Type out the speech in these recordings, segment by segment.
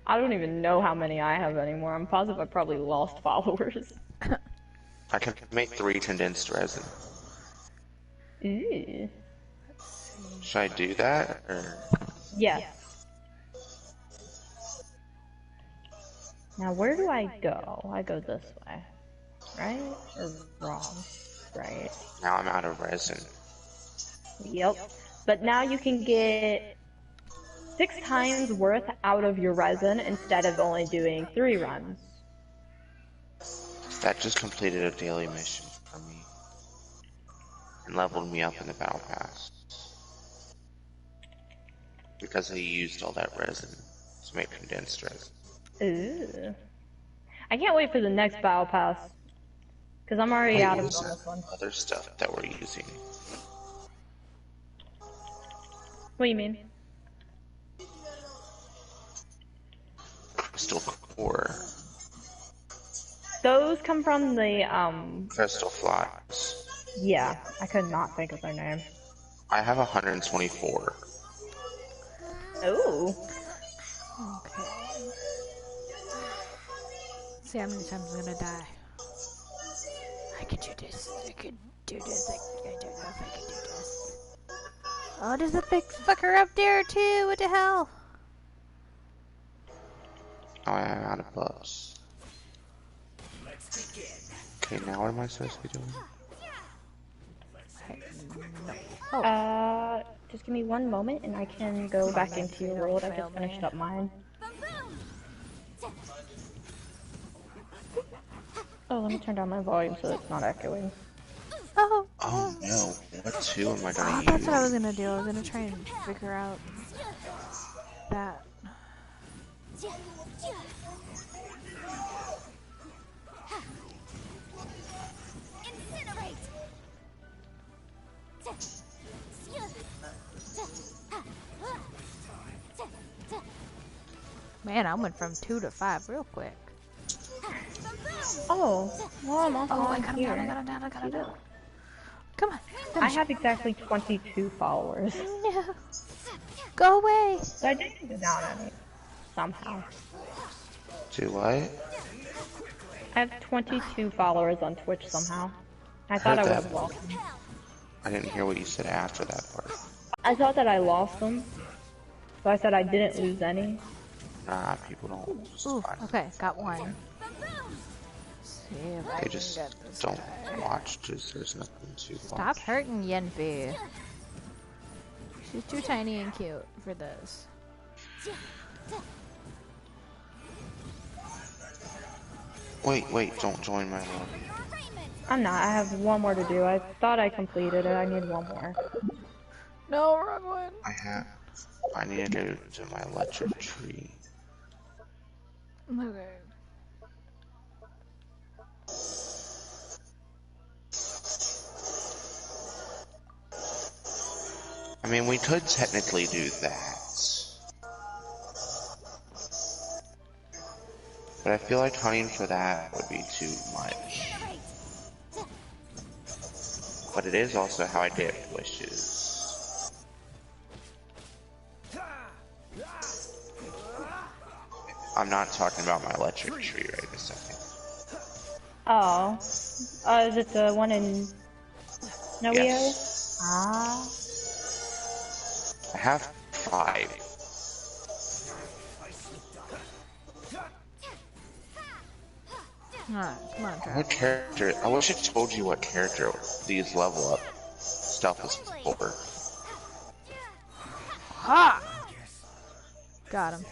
I don't even know how many I have anymore. I'm positive I probably lost followers. I can make 3 condensed resin. Ooh. Should I do that, or? Yes. Now where do I go? I go this way. Right? Or wrong? Right. Now I'm out of resin. Yep. But now you can get 6 times worth out of your resin instead of only doing 3 runs. That just completed a daily mission for me. And leveled me up in the battle pass. Because I used all that resin to make condensed resin. Ooh. I can't wait for the next battle pass. Because I'm already out of this one. Other stuff that we're using. What do you mean? Crystal core. Those come from the, Crystal flies. Yeah, I could not think of their name. I have 124. Ooh. Okay. See how many times I'm gonna die. I can do this. I can do this. I don't know if I can do this. Oh, there's a big fucker up there too. What the hell? Oh, I'm out of buffs. Okay, now what am I supposed to be doing? Oh. Just give me one moment and I can go back into your world. I just finished up mine. Oh, let me turn down my volume so it's not echoing. Oh. Oh no, what 2 am I gonna use? That's what I was gonna do. I was gonna try and figure out that. Man, I went from 2 to 5 real quick. Oh, well, I'm also I got him down, I got him down. Come on, finish. I have exactly 22 followers. No. Go away. So I didn't go down any somehow. Do what? I have 22 followers on Twitch somehow. I thought I would have lost them. I didn't hear what you said after that part. I thought that I lost them. So I said I didn't lose any. Nah, people don't. Ooh, okay, got one. See if I They can just get this don't guy. watch because there's nothing to watch. Stop hurting Yenfi. She's too tiny and cute for this. Wait, don't join my love. I'm not. I have one more to do. I thought I completed it. I need one more. No, wrong one. I need to go to my electric tree. Okay. I mean, we could technically do that. But I feel like hunting for that would be too much. But it is also how I get wishes. I'm not talking about my electric tree right this second. Oh. Is it the one in Noio? Yes. Ah. I have 5. Alright, come on, Trevor. What character? I wish it told you what character these level up stuff is for. Ha! Got him.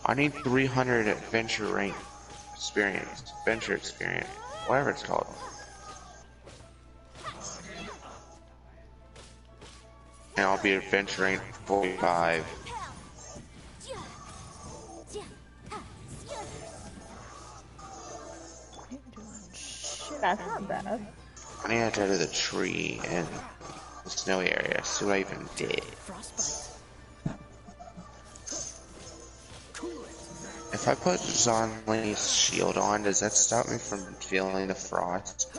I need 300 adventure rank experience, adventure experience, whatever it's called. And I'll be adventure rank 45. That's not bad. I need to go to the tree in the snowy area. See what I even did. Frostbite. If I put Zonli's shield on, does that stop me from feeling the frost?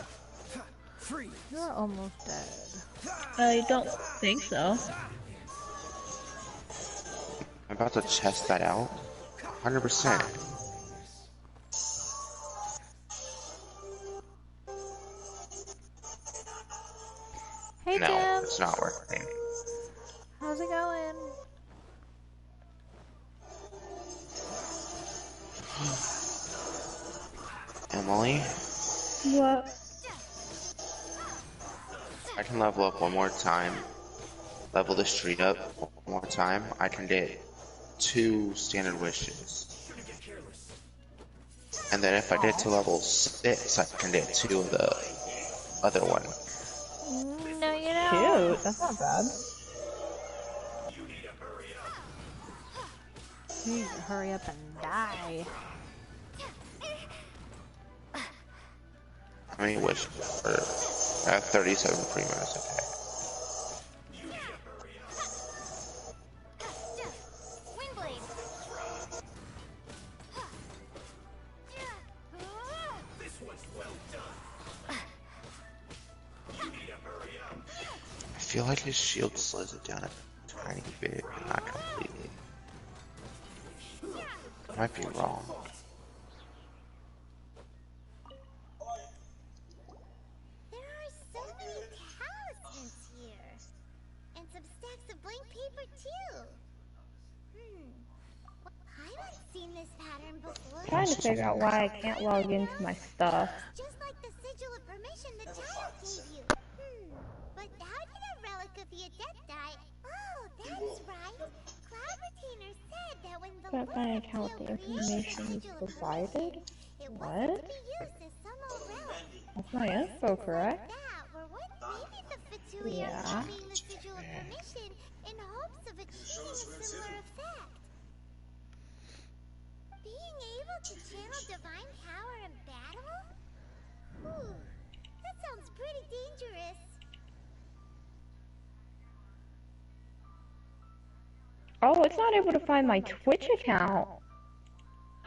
You're almost dead. I don't think so. I'm about to test that out. 100%. Hey No, Tim, it's not working. how's it going? Emily, What? I can level up one more time. Level the street up one more time. I can get 2 standard wishes. And then if I get to level 6, I can get 2 of the other one. No, you don't. Shoot, that's not bad. You need to hurry up and die. How many wishes? I have 37 primos, okay. I feel like his shield slows it down a tiny bit, but not completely. I might be wrong. There are so many talismans here. And some stacks of blank paper too. I haven't seen this pattern before. Trying to figure out why I can't log into my stuff. Just like the sigil of permission the child gave you. But how did a relic of the Adepti? Oh, that's right. Cloud Retainer said that when the Can't find an Lord account with the created information you sigil of provided? permission, it wasn't What? to be used as some old relic. That's my info, correct? That were what maybe the Fatulia Yeah. copying the sigil of permission in hopes of achieving a similar effect. Being able to channel divine power in battle? Whew, that sounds pretty dangerous. Oh, it's not able to find my Twitch account.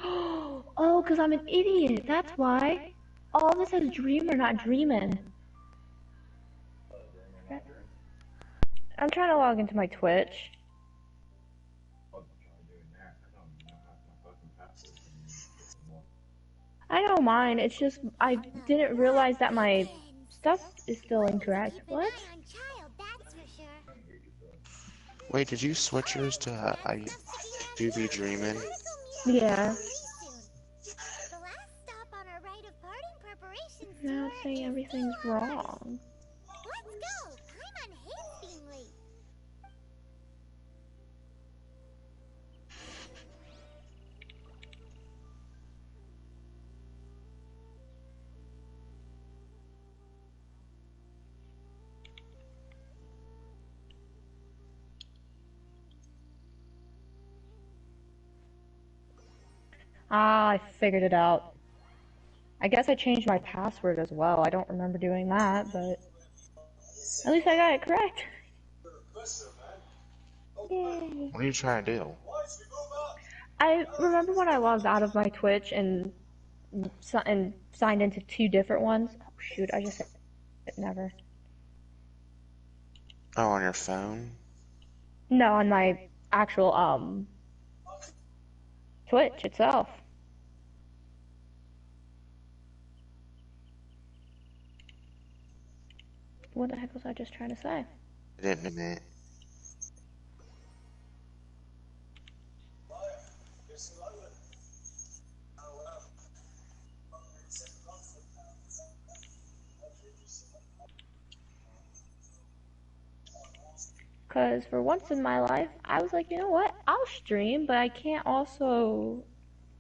Oh, because I'm an idiot. That's why. All this says dreamer, not dreamin'. I'm trying to log into my Twitch. I don't mind. It's just I didn't realize that my stuff is still incorrect. Keep an What? eye on child, that's for sure. Wait, did you switch yours to I do be dreaming? Yeah. The last stop on our rite of parting preparations Now tour it's saying is everything's yours. wrong. Let's go! I'm unhastingly. Ah, I figured it out. I guess I changed my password as well. I don't remember doing that, but at least I got it correct. Yay. What are you trying to do? I remember when I logged out of my Twitch and signed into 2 different ones. Oh shoot, I just said never. Oh, on your phone? No, on my actual Twitch itself. What the heck was I just trying to say? I didn't admit. Because for once in my life, I was like, you know what? I'll stream, but I can't also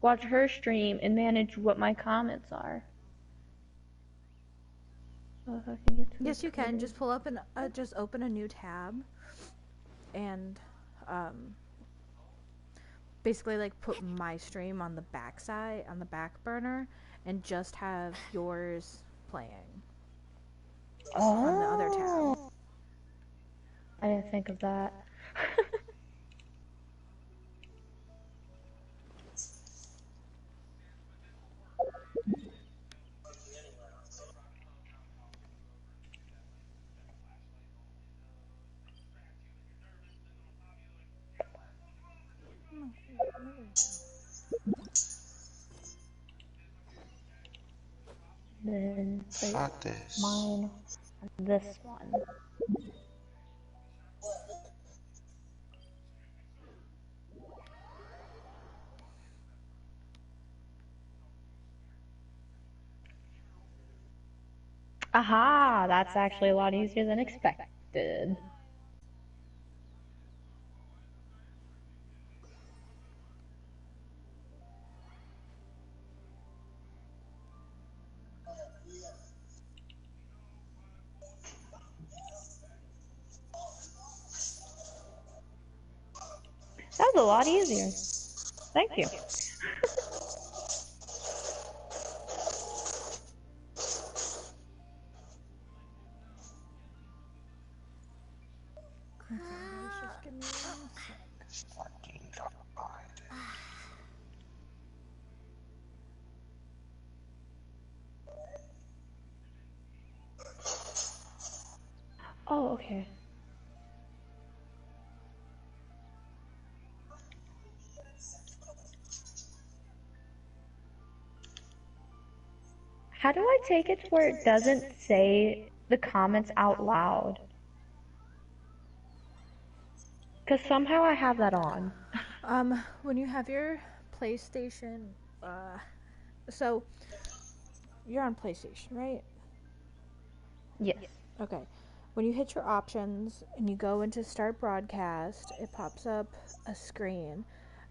watch her stream and manage what my comments are. So if I can get to Yes, you can. Twitter. Just pull up and just open a new tab, and basically like put my stream on the back side, on the back burner, and just have yours playing on the other tab. Oh, I didn't think of that. Then place Not this. mine on this one. Aha! That's actually a lot easier than expected. That was a lot easier. Thank you. Just give me 1 sec. Oh, okay. How do I take it to where it doesn't say the comments out loud? Because somehow I have that on. When you have your PlayStation, so you're on PlayStation, right? Yes. Okay. When you hit your options and you go into start broadcast, it pops up a screen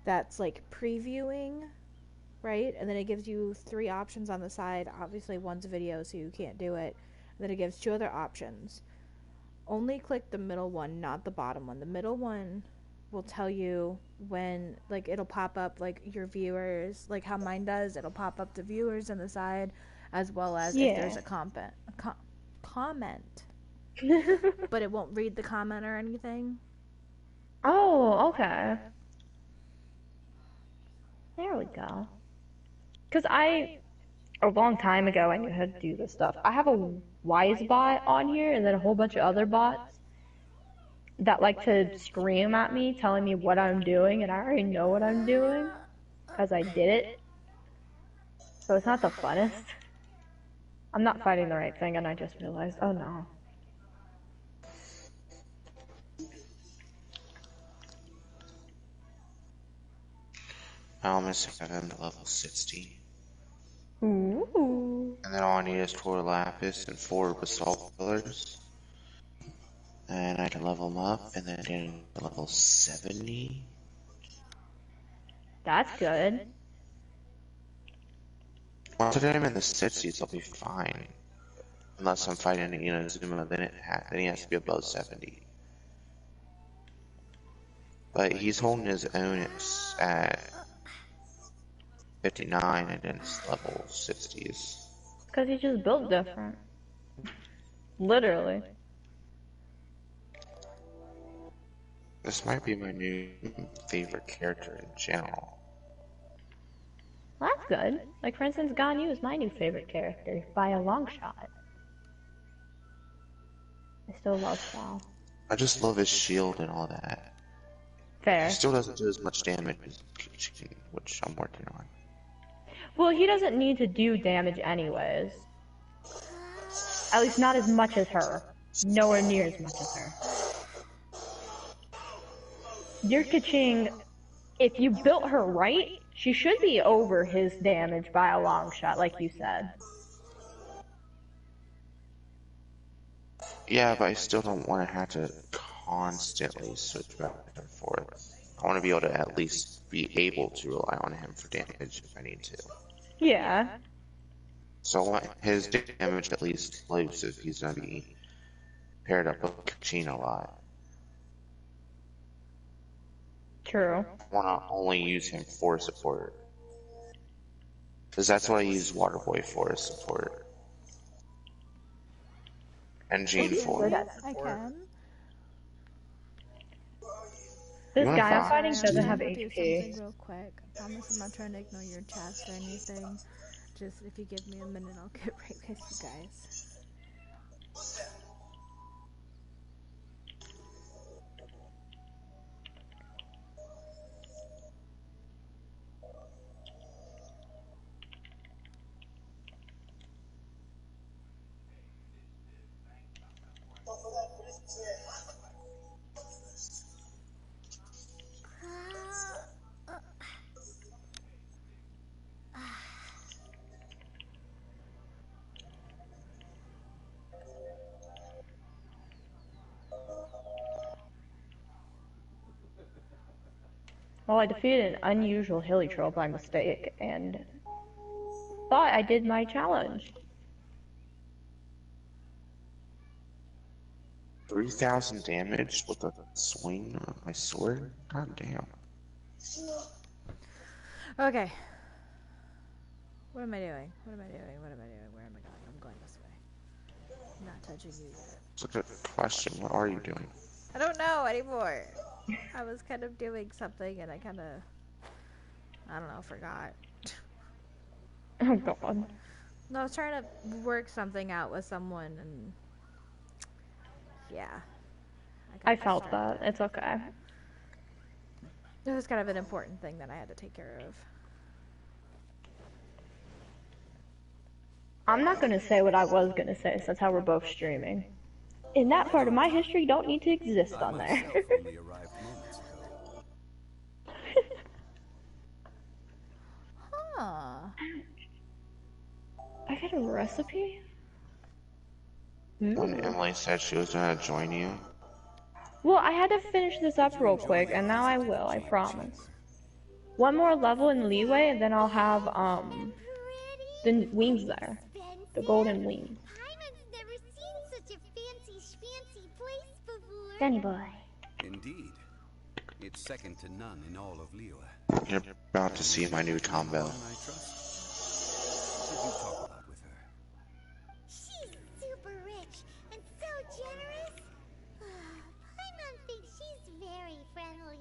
that's like previewing, right? And then it gives you 3 options on the side. Obviously, one's video, so you can't do it. And then it gives 2 other options. Only click the middle one, not the bottom one. The middle one will tell you when, like, it'll pop up like your viewers, like how mine does. It'll pop up the viewers on the side, as well as if there's a comment. But it won't read the comment or anything. Oh, okay. There we go. Because a long time ago, I knew how to do this stuff. I have a Wise bot on here and then a whole bunch of other bots that like to scream at me, telling me what I'm doing, and I already know what I'm doing because I did it. So it's not the funnest. I'm not fighting the right thing, and I just realized, oh no. I almost have him to level 60. Ooh. And then all I need is 4 lapis and 4 basalt pillars. And I can level him up and then get to level 70. That's good. Once I get him in the 60s, I'll be fine. Unless I'm fighting Inazuma, then he has to be above 70. But he's holding his own at 59 against level 60s. Because he just built different. Literally. This might be my new favorite character in general. Well, that's good. Like, for instance, Ganyu is my new favorite character by a long shot. I still love Val. I just love his shield and all that. Fair. He still doesn't do as much damage as Genshin, which I'm working on. Well, he doesn't need to do damage anyways. At least not as much as her. Nowhere near as much as her. Your Kaching, if you built her right, she should be over his damage by a long shot, like you said. Yeah, but I still don't want to have to constantly switch back and forth. I want to be able to at least be able to rely on him for damage if I need to. Yeah. So I want his damage at least close if he's going to be paired up with Kachin a lot. True. I want to only use him for support. Because that's what I use Waterboy for, is support. And Gene Good 4. at I support. can. This You want a guy I'm fox? fighting Sorry, doesn't I'm have gonna do HP. something real quick. I promise I'm not trying to ignore your chats or anything. Just if you give me a minute, I'll get right with you guys. Well, I defeated an unusual hilly troll by mistake and thought I did my challenge. 3,000 damage with a swing on my sword? God damn. Okay. What am I doing? What am I doing? What am I doing? Where am I going? I'm going this way. I'm not touching you yet. It's a good question. What are you doing? I don't know anymore. I was kind of doing something and I kind of, I don't know, forgot. Oh god. No, I was trying to work something out with someone and yeah. I got felt that. distracted. It's okay. It was kind of an important thing that I had to take care of. I'm not gonna say what I was gonna say since how we're both streaming. In that part of my history don't need to exist on there. Only arrived moments ago. Huh. I got a recipe? When Emily said she was gonna join you, Well, I had to finish this up real quick, and now I will, I promise. One more level in leeway, and then I'll have, the wings there. The golden wings. Paimon's never seen such a fancy schmancy place before. Danny boy. Indeed. It's second to none in all of Liyue. you're about to see my new combo. One I trust. What did you talk about with her? She's super rich and so generous. Paimon thinks she's very friendly.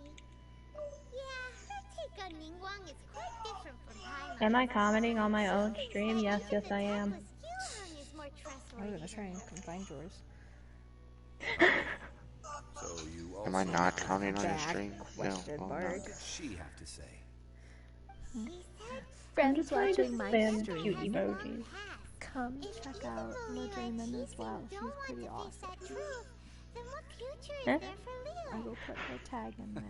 Yeah, her take on Ningguang is quite different from Paimon. Am I commenting on my own stream? Yes, yes I am. I was gonna try and find yours. So you also Am I not counting on your Back. stream? No. Question Well, mark. What did she have to say? I'm Friends just trying to watching my spam stream. cute emojis. Come check out Lojayman as well. She's pretty awesome. Then what future is Huh? there for I Liyue? will put her tag in there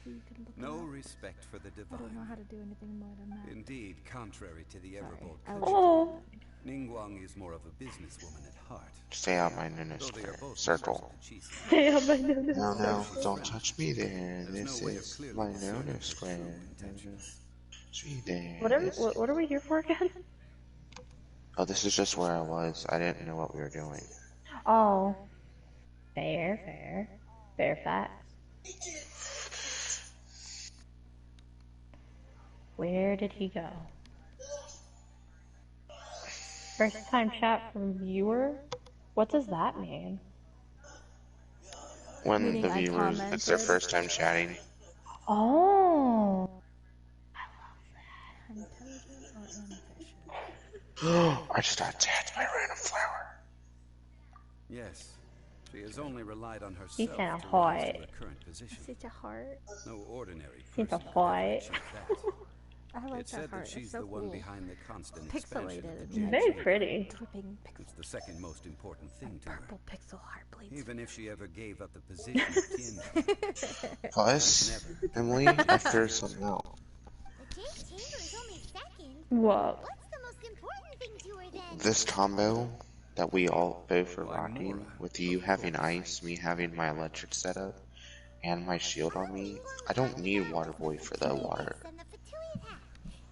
so you can look No her up. respect for the I don't know divine. how to do anything more than that. Indeed, contrary to the ever-bold I cushion, Oh, Ningguang is more of a businesswoman at heart. Stay out my Nuna Though they are square. both Circle. cheesy. damn, I know this. No, no, don't touch me there. There's This no way of is clearly my discerning Nuna her square. true intentions. Sweet there. What are we here for again? Oh, this is just where I was. I didn't know what we were doing. Oh. Fair. Fair facts. Where did he go? First time chat from viewer? What does that mean? When Meaning the I viewers, it's their commented. first time chatting. Oh. Intelligent or ambitious? I just got attacked by a random flower. Yes, she has only relied on herself He to sound rise to hot. her current position. Such a heart. No ordinary He's a person could ever white. achieve that. I like It's that said heart. that she's It's so the one cool. behind the constant expansion Pixelated. of the and Very Genshin. pretty. Dripping pixel. It's the second most important thing to her. Purple pixel heart bleeds. Even if she ever gave up the position of Tian, Plus, Emily, I figured something out. The Jade Chamber is only second. What? What's the most important thing to her then? This combo that we all both are rocking, with you having ice, me having my electric setup, and my shield on me, I don't need Water Boy for the water. Send the Fatui attack.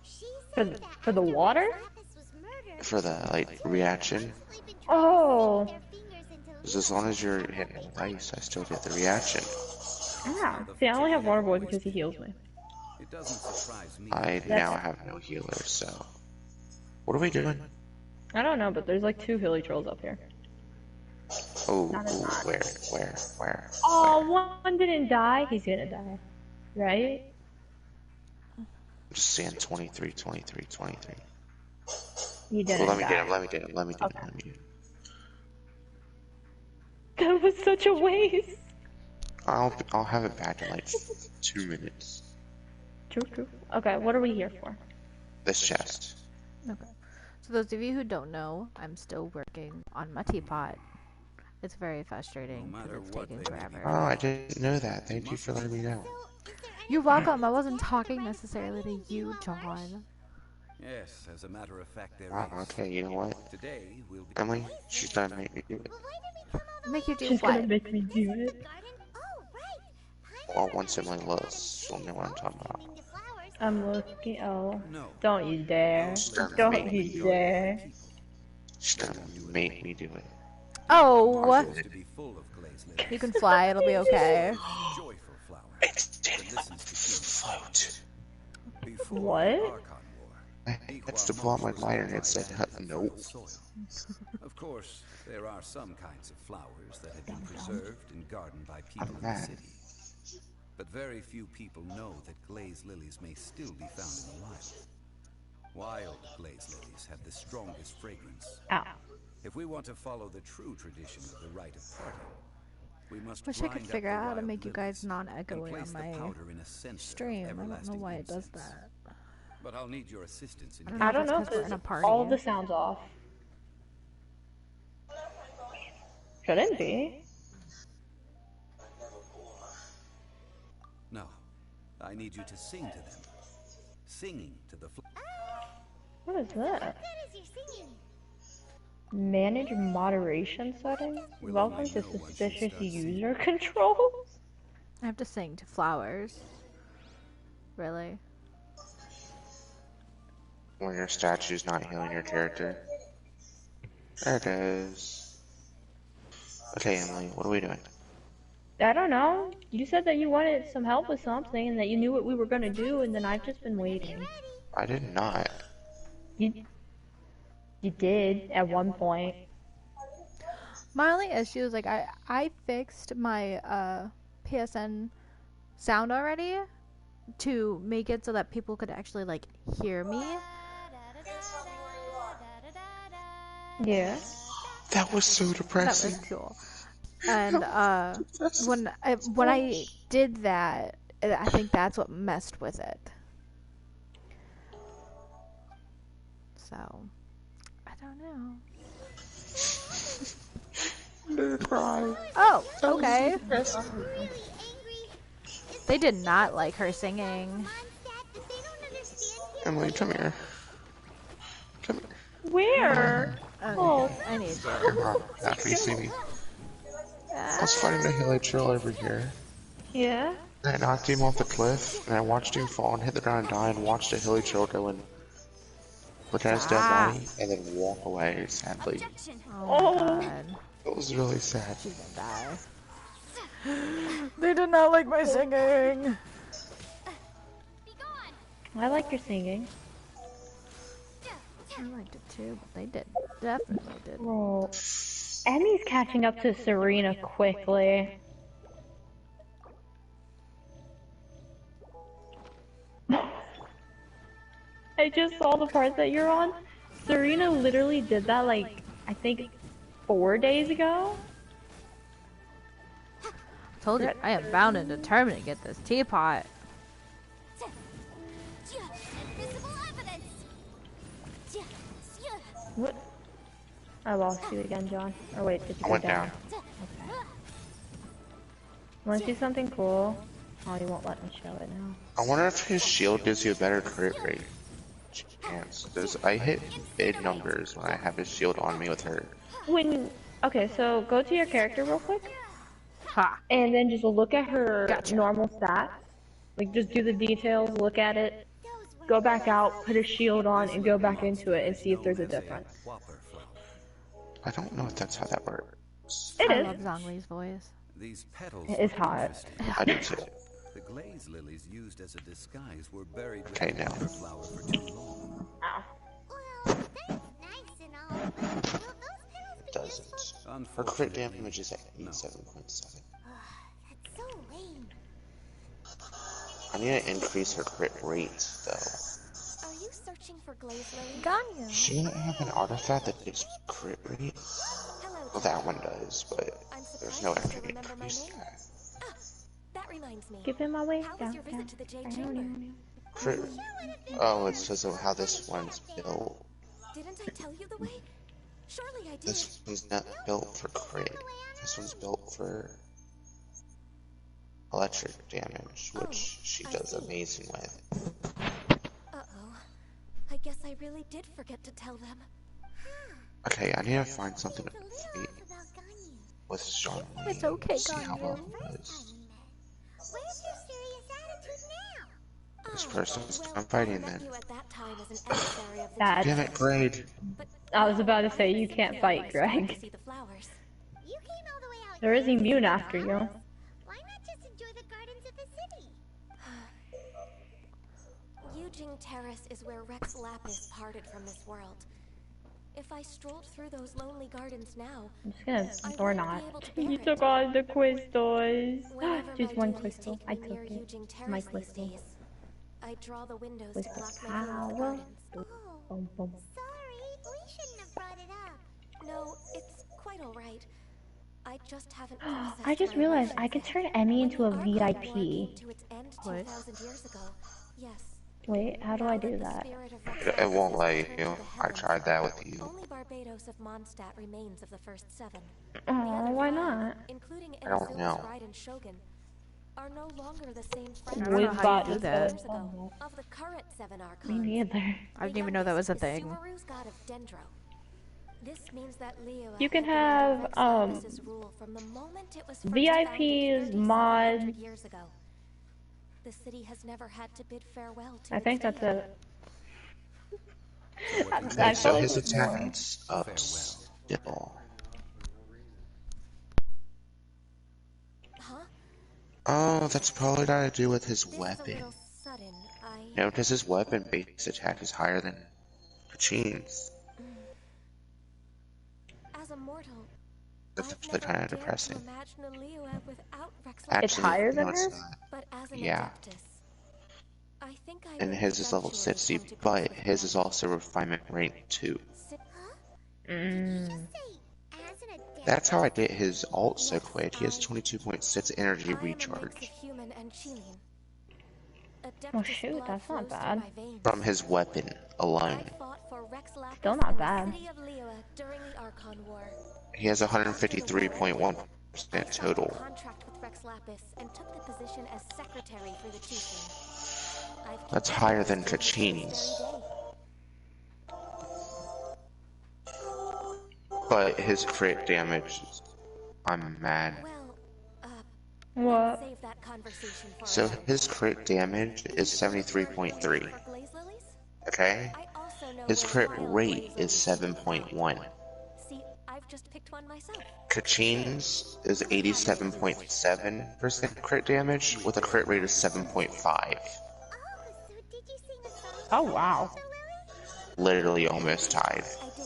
She For said the, that for the after water? Lapis was murdered, For the, like, reaction. they've been trying to Oh. stick their fingers into 'Cause as long as you're hitting it with ice, I still get the reaction. Ah. See, I only have Water Boy because he heals me. it doesn't surprise me. I now have no healer, so... What are we doing? I don't know, but there's like 2 hilly trolls up here. Oh, Not as hot. where? Oh, one didn't die. He's gonna die. Right? I'm just saying 23. He Oh, didn't die. let me get him. Okay. That was such a waste. I'll have it back in like 2 minutes. True. Okay, what are we here for? This chest. Okay. So those of you who don't know, I'm still working on my teapot. It's very frustrating because it's taking forever. Oh, I didn't know that. Thank you for letting me know. You're welcome. I wasn't talking necessarily to you, John. Yes, as a matter of fact, there Oh, is. okay, you know what? Today we'll be. Emily, she's done making me do it. Make you do She's what? gonna make me do it. Well, once Emily looks, she'll know what I'm talking about. I'm looking. Oh, No. don't you dare! She's gonna Don't make me you do it. dare! She's gonna make me do it. Oh, To be full of glazed lilies. you can fly. It'll be okay. Joyful flower. It's that did listens to humans. float. Before What? the Archon War, It's to pull out my lighter and it said, no. Of course, there are some kinds of flowers that have been preserved and gardened by people in the mad. city. But very few people know that glazed lilies may still be found in the wild. Wild glazed lilies have the strongest fragrance. Ow. If we want to follow the true tradition of the rite of parting, we must Wish I could grind up figure the out how to wild make you guys lilies and non-echoing place on the my powder in a censer of stream. I don't know everlasting why it does incense. that. But I'll need your assistance in I don't it's know 'cause we're if in a it's party. all of the sounds off. Shouldn't be. No, I need you to sing to them. Singing to the What is that? That is your singing. Manage moderation settings? We'll Welcome only to know once she suspicious starts user controls? I have to sing to flowers. Really? When your statue's not healing your character. There it goes. Okay, Emily, what are we doing? I don't know. You said that you wanted some help with something and that you knew what we were gonna do, and then I've just been waiting. I did not. You did at one point. My only issue is like I fixed my PSN sound already to make it so that people could actually like hear me. Yeah. That was so That depressing. was cool. And when I did that, I think that's what messed with it. So I don't know. I'm gonna cry. Oh, okay. Really angry. They did not like her singing. Mondstadt, if they don't understand you, Emily, come here. Come here. Where? Okay, Oh. I need you. Here, Mom. After you see me. I was fighting a hilly trail over here. Yeah? And I knocked him off the cliff, and I watched him fall and hit the ground and die, and watched a hilly trail go and look at his dead body, and then walk away, sadly. Oh my god. It was really sad. She's gonna die. They did not like my singing. I like your singing. I liked it too, but they did. Definitely did. Bro. Emmy's catching up to Serena quickly. I just saw the part that you're on. Serena literally did that like, I think 4 days ago. Told you, I am bound and determined to get this teapot. invisible evidence. What? I lost you again, John. Or wait, did you I go went down? down. Okay. Wanna see something cool? Oh, you won't let me show it now. I wonder if his shield gives you a better crit rate. Chance, because I hit big numbers when I have his shield on me with her. Okay, so go to your character real quick, Ha! and then just look at her Gotcha. normal stats. Like, just do the details, look at it, go back out, put a shield on, and go back into it and see if there's a difference. I don't know if that's how that works. It I is. love Zhongli's voice. These petals It's are hot. interesting. I do too. The glazed lilies used as a disguise were buried with Okay, the now. other flower for too long. Ow. Well, that's nice and all, but will those petals be Doesn't. useful? Her crit Unfortunately, damage is at no. 87.7. That's so lame. I need to increase her crit rate, though. Are you searching for glaze lilies? Ganyu. Shouldn't it have an artifact that gives crit rate? Hello, Well, that one does, but I'm there's surprised no you way still to remember my increase name. that. Ah, that reminds me. Give him my way How was down, your down. visit to the Jade Chamber? Crit. Oh, it's because of how this one's built. Didn't I tell you the way? Surely I did. This one's not built for crit. This one's built for electric damage, which she I does see. amazing with. Uh-oh. I guess I really did forget to tell them. Okay, I need to find something to fight with Jean. It's okay, See how well Ganyu. it is. Where's your serious attitude now? This person's well, I'm fighting I met then. you at that time as an emissary of the Dad. Damn it, Grade. But I was about to now say, I'm you simply can't on fight, my star Greg. to see the flowers. You came all the way out There is here to see immune the after you. flowers? Why not just enjoy the gardens of the city? Yujing Terrace is where Rex Lapis parted from this world. If I strolled through those lonely gardens now, I'm just gonna, I or wouldn't not. be able to bear You it. took all the crystals. Whenever Just my one duties crystal. take I me near took it. Yujing My Terrace these crystal. days, I draw the windows With to the block my view of the power. gardens. Oh, Boom, boom. sorry, we shouldn't have brought it up. No, it's quite all right. I just haven't processed I just my realized emotions I could yet. turn Emmy When into the a Archon War VIP. came to its end What? 2,000 years ago, yes. Wait, how do I Now do that the that? spirit of Rex It Lapis won't has let returned you. to the I heavens, tried that with you. only Barbados of Mondstadt remains of the first seven. The Oh, other why five, not? including I don't Inazuma's know. bride and Shogun, are no longer the same friends I don't know as how you Wizbot do just 2,000 that. said, years ago. Of the current seven me archons, neither. I didn't the even know that was youngest a is thing. Subaru's god of Dendro. This means that Liyue You can had been under have, Rex Lapis's rule from the moment it was first founded VIPs, 3,700 mods. years ago. The city has never had to bid farewell to I its think that's deity. it. So what do you Okay, I so feel say? like his there's attack more. needs still. Huh? Oh, that's probably got to do with his This is a weapon. little sudden. No, because his weapon base attack is higher than Kachine's. As a mortal, That's I've actually never kind of dared depressing. to imagine a Liyue without Rex It's Lapis. higher Actually, no, than it's his? not. But as an Yeah. adeptus, I think I And will his is level eventually 60, come to grips but with his is reality. also refinement rank 2. Huh? Mm. As an adeptus? That's how I get his ult so Yes, quick. He has 22.6 energy I am a mix of recharge human and Chilean. Oh Adeptus shoot, blood that's not flows through bad. my veins. from his weapon alone. I fought for Rex Lapis Still not in bad. the city of Liyue during the Archon War. He has After the war ended, 153.1% I signed a total. contract with Rex Lapis and took the position as secretary for the chieftain. I've kept That's the higher service than to this Kachine's. very day. But his crit damage, I'm mad. Well, What? save that conversation for So another his day. crit damage is Are you 73.3. looking for glaze lilies? Okay? I also know His where crit wild rate glaze is lilies can be found. 7.1. See, I've just picked one myself. Kachine's is 87.7% crit damage with a crit rate of 7.5. Oh, so did you sing a song Oh for wow. Sister Lily? Literally almost tied. I did.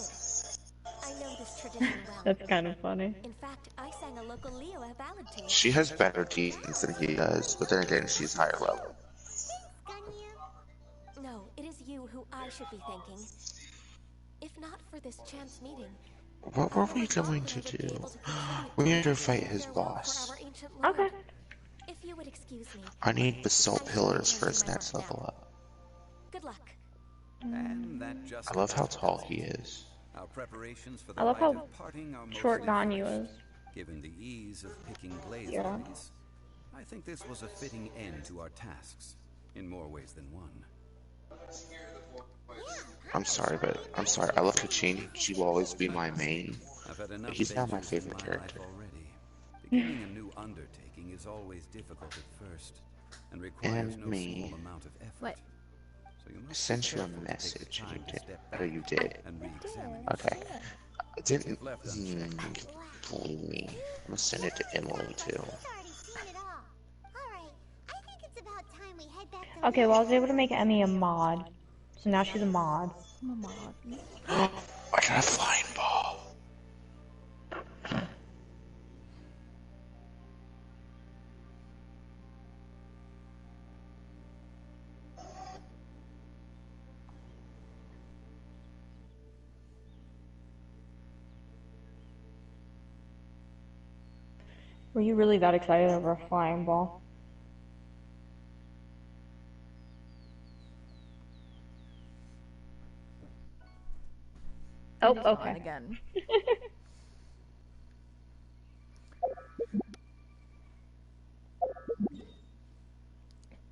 I know this tradition well. That's kind of funny. In fact, I sang a local Liyue ballad to it. She has better defense than he does, but then again, she's higher level. Thanks, Ganyu. No, it is you who I should be thanking. If not for this chance meeting, What were we going to do? We need to fight his boss. Okay. If you would excuse me, I need basalt I shall pillars return for to his my next work level now. up. Good luck. And that just I love how about tall does he it. is. Our preparations for the I love rite how of parting are short mostly Ganyu finished. is. Given the ease of picking glaze Yeah. lilies, I think this was a fitting end to our tasks, in more ways than one. I'm sorry. I love Kachine. She will always be my main. I've had enough He's not my ventures in favorite my character. life already. Beginning a new undertaking is always difficult at first, and requires And no me. small amount of effort. What? So you I must sent be you a careful to take the message. time You to did. step Oh, back you did. and re-examine Okay. yourself. I didn't. If left unchecked, Believe me. I'm gonna send it to Emily too. He's already seen it all. Alright, I think it's about time we head back to Okay, well I was Liyue. able to make Emmy a mod. So now she's a mod. I'm a mod. I got a flying ball. Were you really that excited over a flying ball? Oh, It's fine okay. again.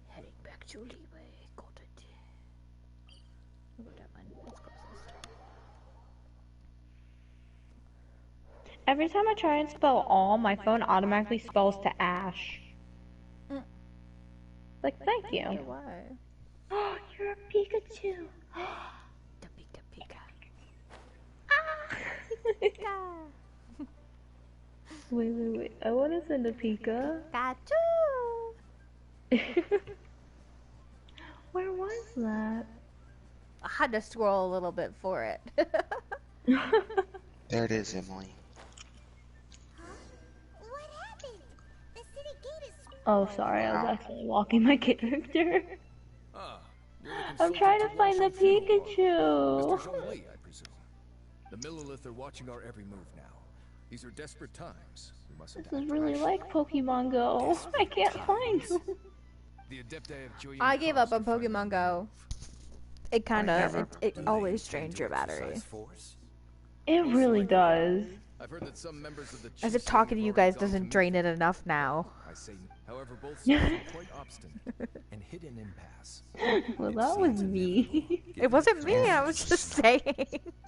Heading back to Leeway. Got it. I'll go that one. That's closest. Every time I try and spell all, my phone automatically spells to Ash. Mm. Like, thank you. Why? Oh, you're a Pikachu. The Pika Pika. Ah. Wait. I want to send a Pika. Pikachu! Where was that? I had to scroll a little bit for it. There it is, Emily. Huh? What happened? The city gate is... Oh, sorry, I was actually walking my character. Ah, you're the I'm consultant trying to find the Wangshan Funeral Parlor. Pikachu. Mr. Zhongli, I presume. The Millilith are watching our every move now. These are desperate times. We mustn't This is act really rashly. like Pokemon Go. I can't find them. The Adepti of Julian I gave up on Karst are Pokemon finding Go. It kind I of, never it played. always drains your battery. Exercise force? It really does. I've heard that some members of the As if Chiefs talking to have you already guys gone to doesn't meet drain them. it enough now. I say, however, both sides are quite obstinate and hit an impasse. Well, that was me. It wasn't me, I was just saying.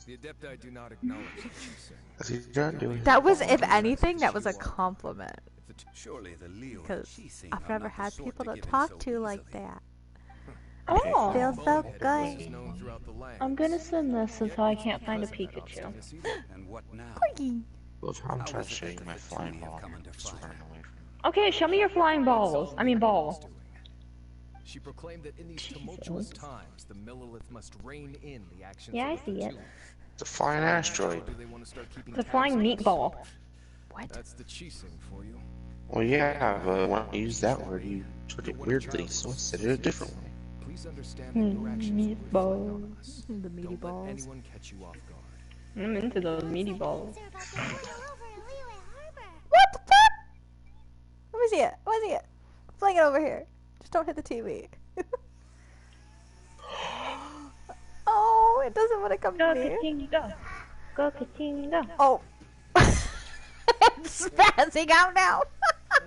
The Adepti do not acknowledge the Chiefs. What's he trying to do? That was, if anything, that was a compliment. Surely the Leo Because and Qixing I've are never not the had sort people to give in talk so to like easily. that. Oh, Feels so Bonehead good. is known throughout the land. I'm gonna send this until I can't find a Pikachu. And what now? Well, I'm How trying is to it show you that my the flying Tuli have ball. come under Just fire? running away from Okay, show me your flying balls. I mean ball. She proclaimed that in these tumultuous times, the Millilith must rein in the actions Yeah, I of the see it. Tuli. It's a flying asteroid. Do they want to start keeping It's a tabs flying on us? meatball. What? That's the Qixing for you. Well, yeah, but when you use that word, you took it weirdly, so I said it a different way. Please understand that your actions will reflect on us. The meaty Don't balls. let anyone catch you off guard. I'm into those meaty balls. They're about to turn over in Liyue Harbor. What the fuck? Let me see it. Let me see it. Fling it over here. Just don't hit the TV. Oh, it doesn't want to come Go to me. Katinga. Go Katinga. Oh. It's spazzing out now.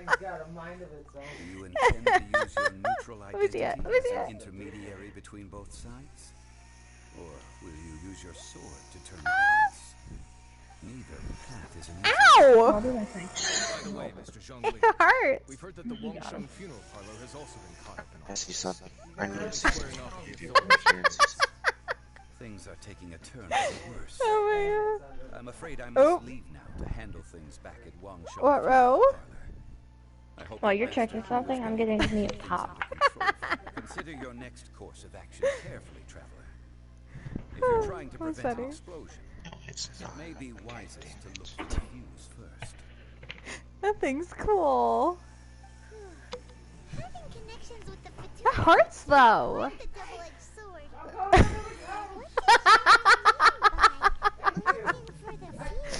It's got a mind of its own. Do you intend to use your neutral Let me see it, identity let me as see an it. intermediary between both sides? Or will you use your sword to turn balance? Neither path is an easy Ow! What did I say? By the way, Mr. Zhongli, It hurts. we've heard that the Wangshan Funeral Parlor has also been caught up in all I see this. something. I need to see Squaring something. off with If the you come here and see something. Things are taking a turn for the worse. Oh I'm afraid I Oh. must leave now to handle things back at Wangshan. What row? I hope While the you're best checking of you something, has I'm got getting things me a under pop. control. Consider your next course of action carefully, traveler. If you're trying to That's prevent an funny. explosion, It's it not. may be wisest to look for the fuse first. That thing's cool. Having connections with the Fatui That hurts though. the double-edged sword. What does she mean by looking for the fuse?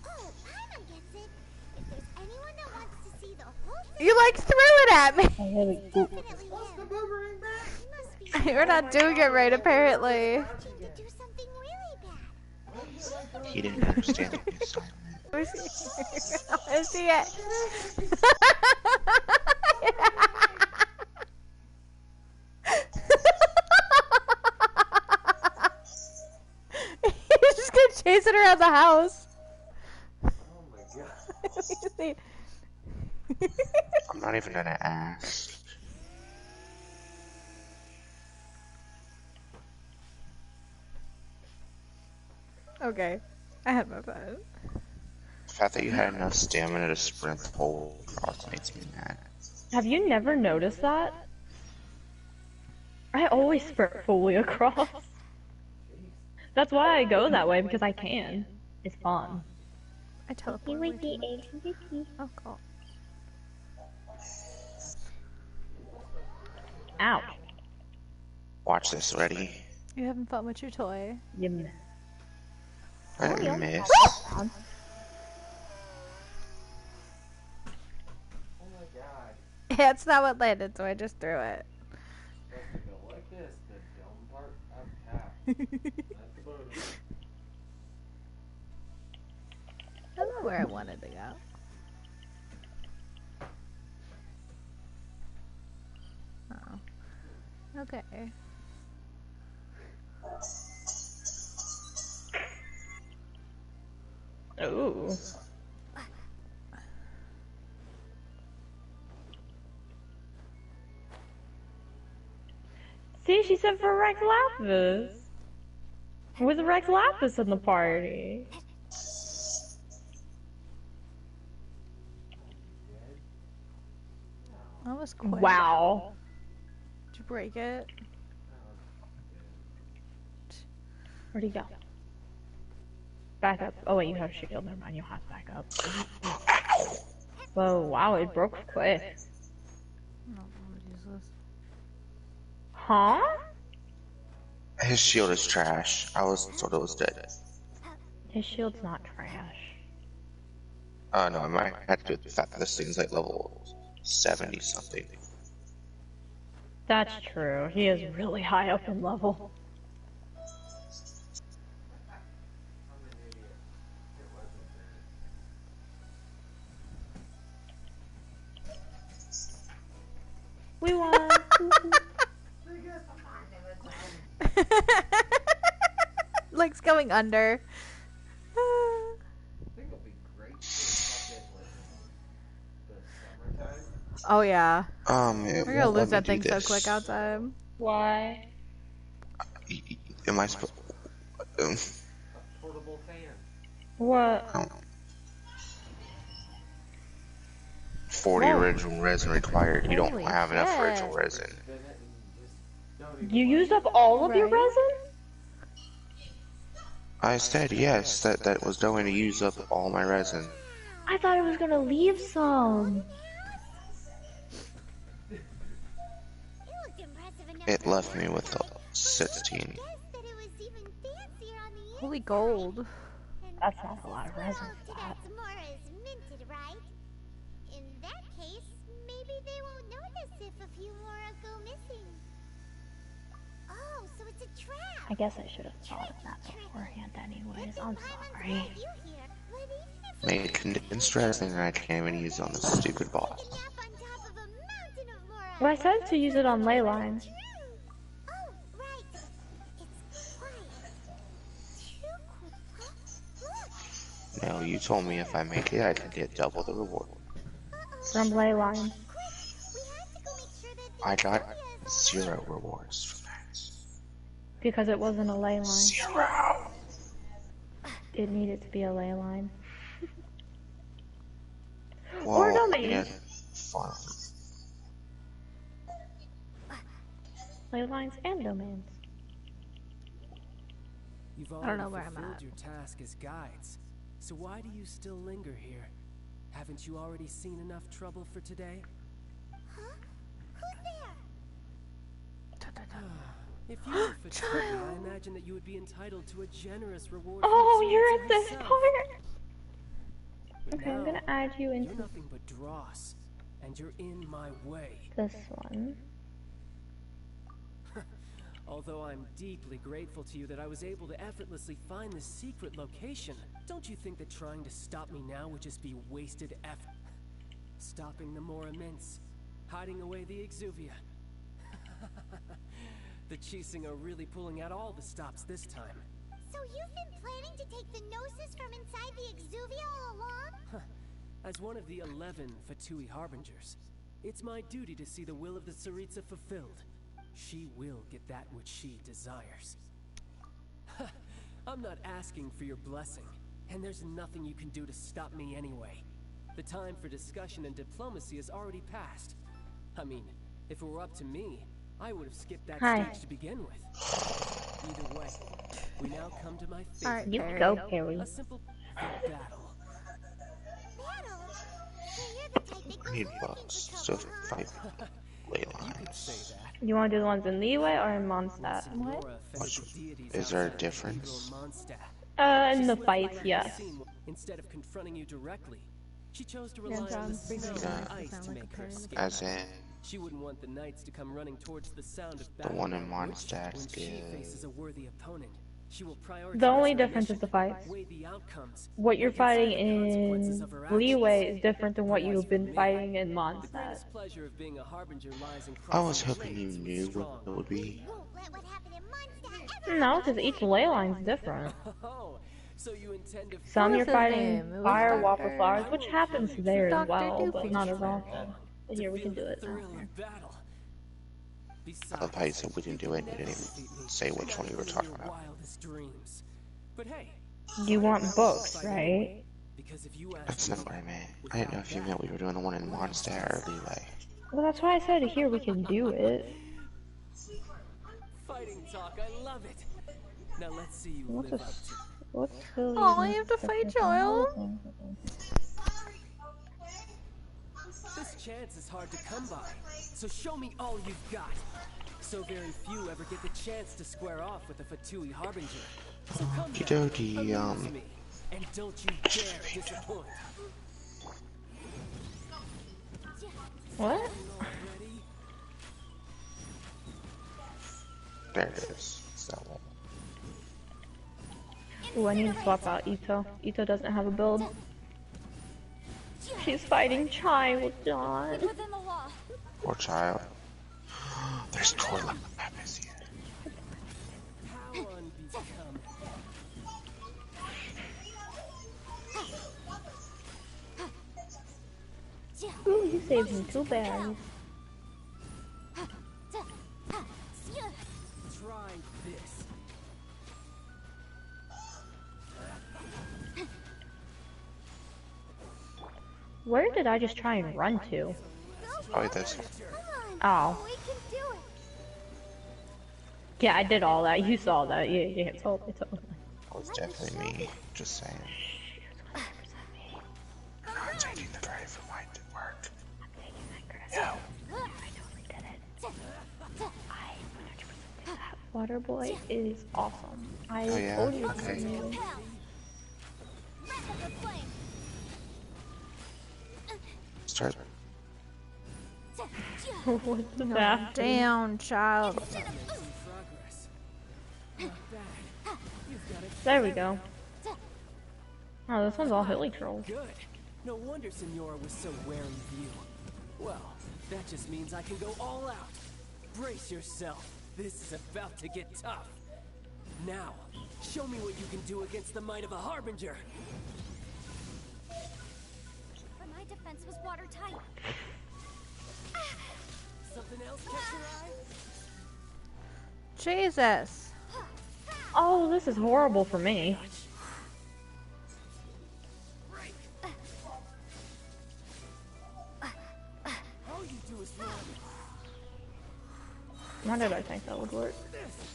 Oh, Paimon gets it. If there's anyone that wants to see the whole thing, You like threw it at me. I have a goop. definitely him. He must be We're not doing it right apparently. watching to do something really bad. He didn't understand the assignment. Let me see. I wanna see it. He's just gonna chase it around the house. Oh my god. Let me see. I'm not even gonna ask. Okay, I had my fun. The fact that you had enough stamina to sprint the whole cross makes me mad. Have you never noticed that? I always sprint fully across. That's why I go that way, because I can. It's fun. I teleport way too much. Oh, cool. Ouch. Watch this, ready? You having fun with your toy? Yum. I Oh, you almost got missed. this down. Oh my god. That's not what landed, so I just threw it. Supposed to go like this. The dome part up top. Not the bottom. I don't know where I wanted to go. Oh. Okay. Ooh. See, she said for Rex Lapis. With Rex Lapis in the party. That was quick. Wow. Did you break it? Where'd he go? Back up. Oh wait, you have a shield. Never mind, you'll have to back up. Whoa, wow, it broke quick. I don't know what is this. Huh? His shield is trash. I was told it was dead. His shield's not trash. No, I might have to do it the fact that this thing's like level 70 something. That's true. He is really high up in level. I'm an idiot. It wasn't that. We won. Legs going under. I think it'll be great for fucking like the summertime. Oh yeah. It We're gonna won't let lose me that do thing so this. quick outside. Why? Am I supposed? A portable fan. What? 40 Whoa. original resin required. You don't Holy have enough shit. original resin. Spin it and just don't even You worry. used up all of your Right. resin? I said yes, that was going to use up all my resin. I thought it was gonna leave some. It looked impressive enough It to left me work with with. 16. Guess that it was even fancier on the Holy inside. gold. And That's not a lot of resin well, for that. that's more as minted, right? In that case, maybe they won't notice if a few more go missing. Oh, so it's a trap. I guess I should have thought of that beforehand anyways. I'm sorry. You here, but even if Made condensed resin and I can't even use it on this stupid boss. take a nap on top of a mountain of morons. Well, I said to use it on ley lines. True. Oh, right. It's quiet. Too quiet. Huh? Look. No, you told me if I make it, I could get double the reward. From ley lines. Quick! We have to go make sure that the I got Exodia is 0 rewards from that. Because it wasn't a ley line. 0! It needed to be a ley line. Well, Or domain. yeah, fine. Ley lines and domains. You've I don't already know where I'm fulfilled at. your task as guides, so why do you still linger here? Haven't you already seen enough trouble for today? Huh? Who's there? If you were fatigued, I imagine that you would be entitled to a generous reward. from Oh, the you're Sultan at this himself. part. But Okay, I'm now, gonna add you You're into nothing but dross, and you're in my way. this one. Although I'm deeply grateful to you that I was able to effortlessly find this secret location, don't you think that trying to stop me now would just be wasted effort? Stopping the more immense, hiding away the Exuvia. The Chising are really pulling out all the stops this time. So you've been planning to take the Gnosis from inside the Exuvia all along? As one of the 11 Fatui Harbingers, it's my duty to see the will of the Tsaritsa fulfilled. She will get that which she desires. I'm not asking for your blessing, and there's nothing you can do to stop me anyway. The time for discussion and diplomacy has already passed. I mean, if it were up to me, I would have skipped that Hi. stage to begin with. Either way, we now come to my Alright, favorite You Perry. go, Perry. a simple battle. Battle? So you're the type that I goes need looking buffs for to trouble, huh? fight ley You could lines. say that. You want to do the ones in Leeway or in Once Mondstadt? Signora offended Which- the deities is there a outside of difference? Cathedral Mondstadt, In the slipped fights, behind yes. the scene instead of confronting you directly. She chose to Yeah, rely on the sounds pretty snow good. and Does ice sound to like a make her pain in the escape. As in, She wouldn't want the knights to come running towards the sound of the battle one in now, which, Mondstadt's when she good. faces a worthy opponent, she will prioritize The only her difference is mission, the fights. weigh the outcomes, What you're and consider fighting the consequences of in her actions. Leeway is different than what But as you've for been me, fighting in the Mondstadt. greatest pleasure of being a harbinger lies in I was crossing hoping you blades with knew strong. what it would be. Won't let what happened in Mondstadt ever No, happen because each again. ley line's different. Oh, so you intend to Some What you're was his fighting name? It was fire waffle Dr. flowers, which happens there as Dr. well, but Doofy. not as often. But to here, we feel can do the it. thrill Here. of battle. I love how you Besides, said we didn't do it. You didn't even say which not one you were even in talking your about. wildest dreams. But hey, You might want as well books, fight right? anyway, because if you ask That's me, not what I meant. I didn't know if you without meant we were doing the one in Mondstadt or Leeway. Well, that's why I said here we can do it. fighting talk, I love it. Now let's see you What's live a up to. what's Philly? Oh, you have to fight child. This chance is hard to come by, so show me all you've got. So very few ever get the chance to square off with a Fatui Harbinger. So come now, Okey-dokey, amuse me, and don't you dare disappoint. What? Already? There it is. It's that one. Ooh, I need to swap out Ito. Ito doesn't have a build. She's fighting Child, John. Within the law. Poor child. There's toilet papers here. How unbecoming. Ooh, you saved me 2 berries. Try this. Where did I just try and run to? Probably this one. Come on. Oh. We can do it. Yeah, I did all that. You saw that. Yeah, totally. It was definitely me. Just saying. I'm taking the credit for mine to work. Yo. I totally did it. I 100% did that. Water Boy is awesome. I Oh, yeah? told you. Okay. Start. What's the bath? Down, child. Progress. Not bad. You've got it. There we go. Oh, this one's all hilly trolls. Good. No wonder Senora was so wary of you. Well, that just means I can go all out. Brace yourself. This is about to get tough. Now, show me what you can do against the might of a Harbinger. But my defense was watertight. Something else catch your eye? Jesus. Oh, this is horrible for me. All you do is run. Why did I think that would work?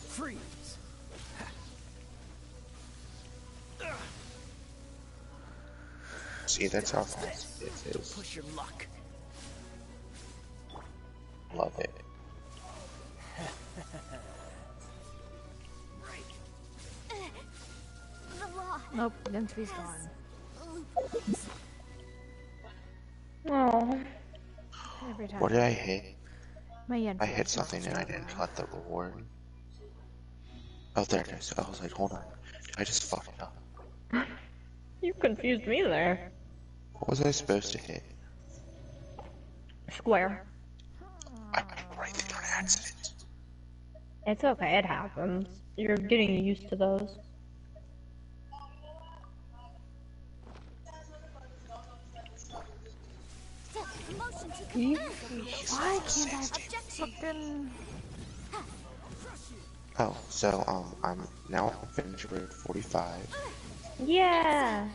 Freeze. See, that's how fast it is. Push your luck. Love it. The law. Nope, Densby's gone. Oh. Every time. What did I hit? My yen I hit something and I didn't collect the reward. Oh, there it is. I was like, hold on. Did I just fuck it up? You confused me there. What was I supposed to hit? Square. I put it right there on accident. It's okay, it happens. You're getting used to those. Motion to Why can't I fucking... Oh, so, I'm now finished with 45. Yeah.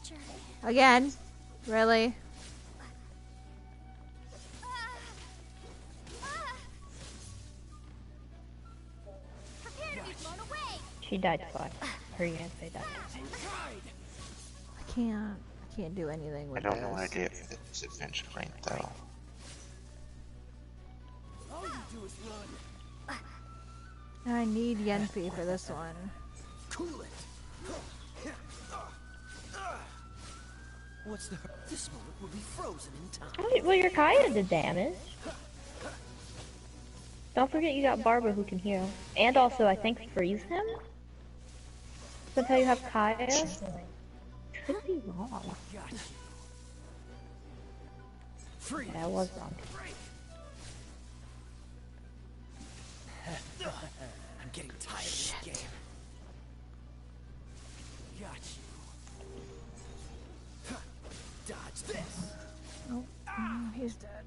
Jerry. Again? Really? Prepare to be blown away. She died twice. Her Yansei died. I can't do anything I with don't know what I this. did for this adventure rank, though. All you do is run. I need Yenfi for this one. Cool it. What's the... This moment will be frozen in time. Alright, well, your Kaya did damage. Don't forget you got Barbara who can heal. And also, I think, freeze him? That's how you have Kaya? Could be wrong. Got you. Freeze. Yeah, I was wrong. I'm getting tired of this game. Got you. Dodge this. Oh, he's dead.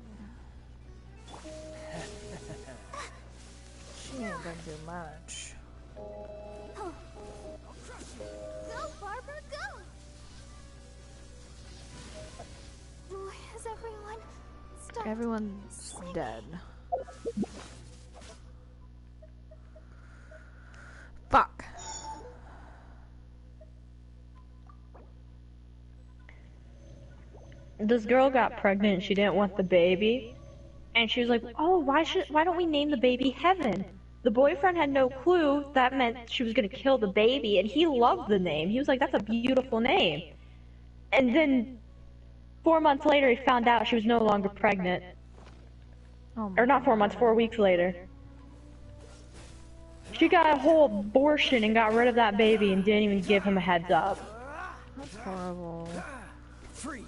She ain't gonna do much. Go, Barbara, go! Has everyone stopped? Everyone's dead. Fuck. This girl got pregnant, she didn't want the baby. And she was like, oh, why don't we name the baby Heaven? The boyfriend had no clue that meant she was gonna kill the baby, and he loved the name. He was like, that's a beautiful name. And then 4 months later, he found out she was no longer pregnant. Oh Or not 4 months, 4 weeks later. She got a whole abortion and got rid of that baby and didn't even give him a heads up. That's horrible. Freeze.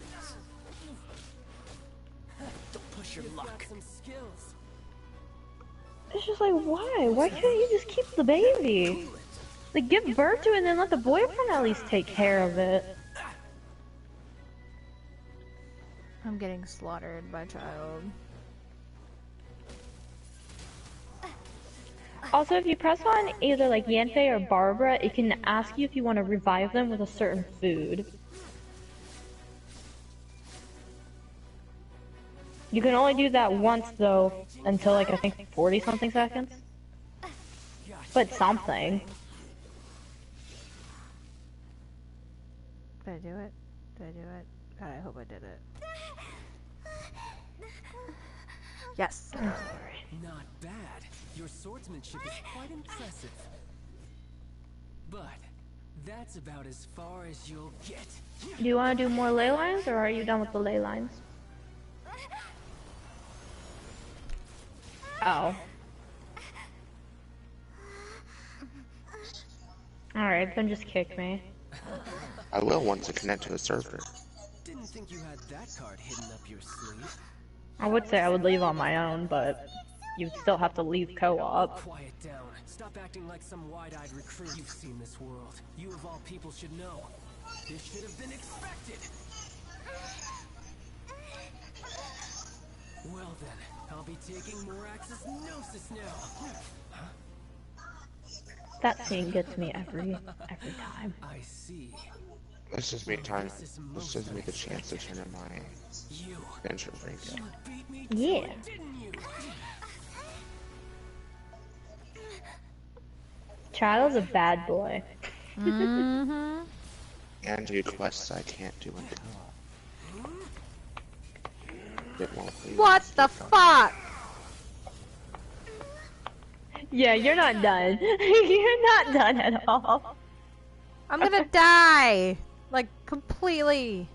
Don't push your luck. Some skills. It's just like, why? Why can't you just keep the baby? Like, give birth to it and then let the boyfriend at least take care of it. I'm getting slaughtered by child. Also, if you press on either like Yanfei or Barbara, it can ask you if you want to revive them with a certain food. You can only do that once though, until like I think 40 something seconds. But something. Did I do it? Did I do it? God, I hope I did it. Yes. Not bad. Your swordsmanship is quite impressive. But that's about as far as you'll get. Do you want to do more ley lines, or are you done with the ley lines? Oh. Alright, then just kick me. I will once I connect to a server. Didn't think you had that card hidden up your sleeve. I would say I would leave on my own, but you'd still have to leave co-op. Quiet down. Stop acting like some wide-eyed recruit. You've seen this world. You of all people should know. This should have been expected. Well then, I'll be taking more Axis Gnosis now. That scene gets me every time. I see. This gives me time. This gives me the chance to turn in my You adventure break. beat me Yeah. to it, didn't you? Child's a bad boy. Mm-hmm. And do quests I can't do in co-op. It won't be. What the fuck? Yeah, you're not done. You're not done at all. I'm gonna die! Like, completely.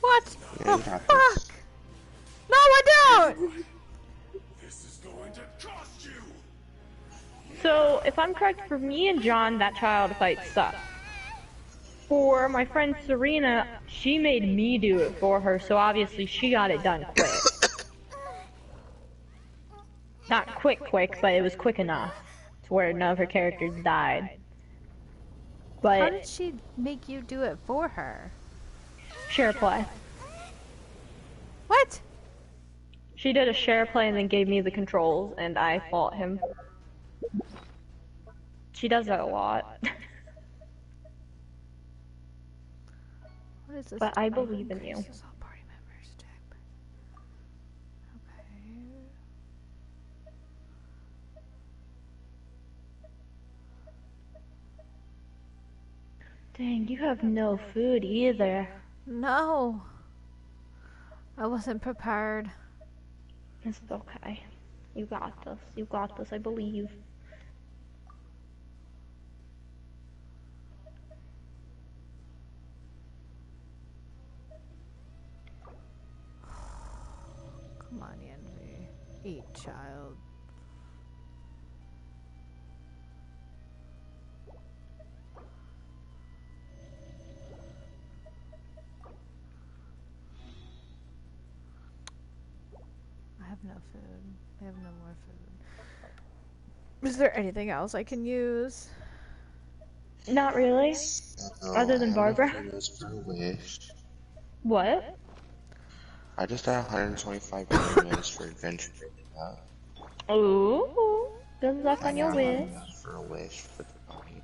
What Yeah, the you got fuck? this. No, I don't! So, if I'm correct, for me and John, that child fight sucked. For my friend Serena, she made me do it for her, so obviously she got it done quick. Not quick, but it was quick enough to where none of her characters died. How But did she make you do it for her? share play. What? She did a share play and then gave me the controls, and I fought him. She does that a lot. What is this? But I believe in you. Increases all party members attack. Okay. Dang, you have no food either. No. I wasn't prepared. It's okay. You got this. You got this, I believe. Come on, Envy. Eat, child. I have no food. I have no more food. Is there anything else I can use? Not really. No, Other I than have enough Barbara. Fritos for a wish. What? I just got 125 premiums for Genshin. Ooh. Good luck I on your now have wish. enough for a wish for the body.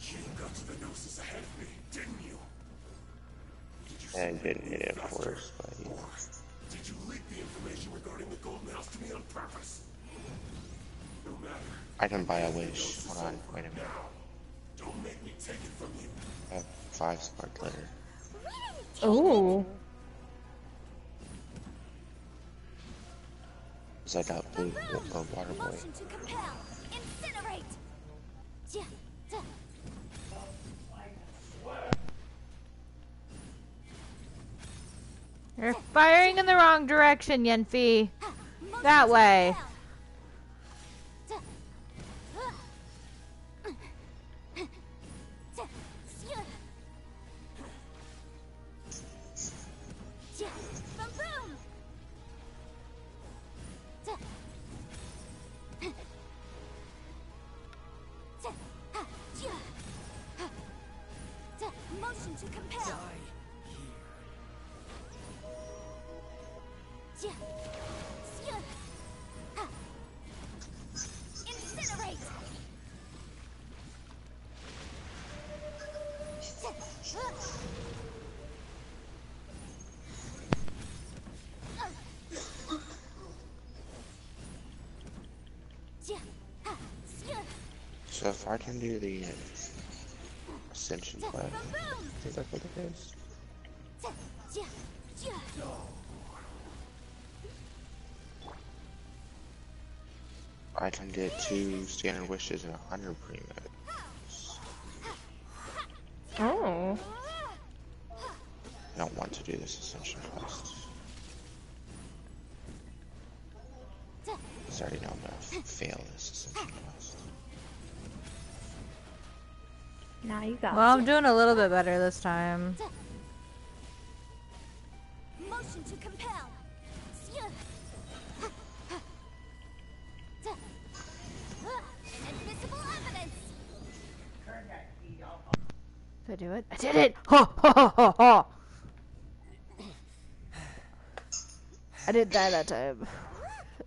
You got to the Gnosis ahead of me, didn't you? And I didn't hit it, of course, but yeah. Did you leak the information regarding the Golden House to me on purpose? No matter. I can buy a wish. Hold on, wait a minute. Now, don't make me take it from you. I have 5 spark glitter. Ooh. Because I got blue or water boy. Motion to compel. Incinerate. Ja, ja. You're firing in the wrong direction, Yenfi. Motion That to way. compel. Ja. Ja. Ja. Ja. Boom, boom. Ja. Ja. Ha. Ja. Ha. Ja. Motion to compel. Ja. Ja. Ha. Incinerate. Ja. Ja. Ha. Ja. So if I can do the Ascension Ja. quest, Boom, boom. I think that's what it is. Ja. Ja. Ja. I can get 2 standard wishes and 100 premiums. Oh. I don't want to do this Ascension quest. Because I already know I'm gonna fail this Ascension quest. Now you got Well, I'm doing a little bit better this time. Motion to compel. Ja. Ja. Invisible evidence. Did I do it? I did it! Ho ho ho ho ho! I didn't die that time.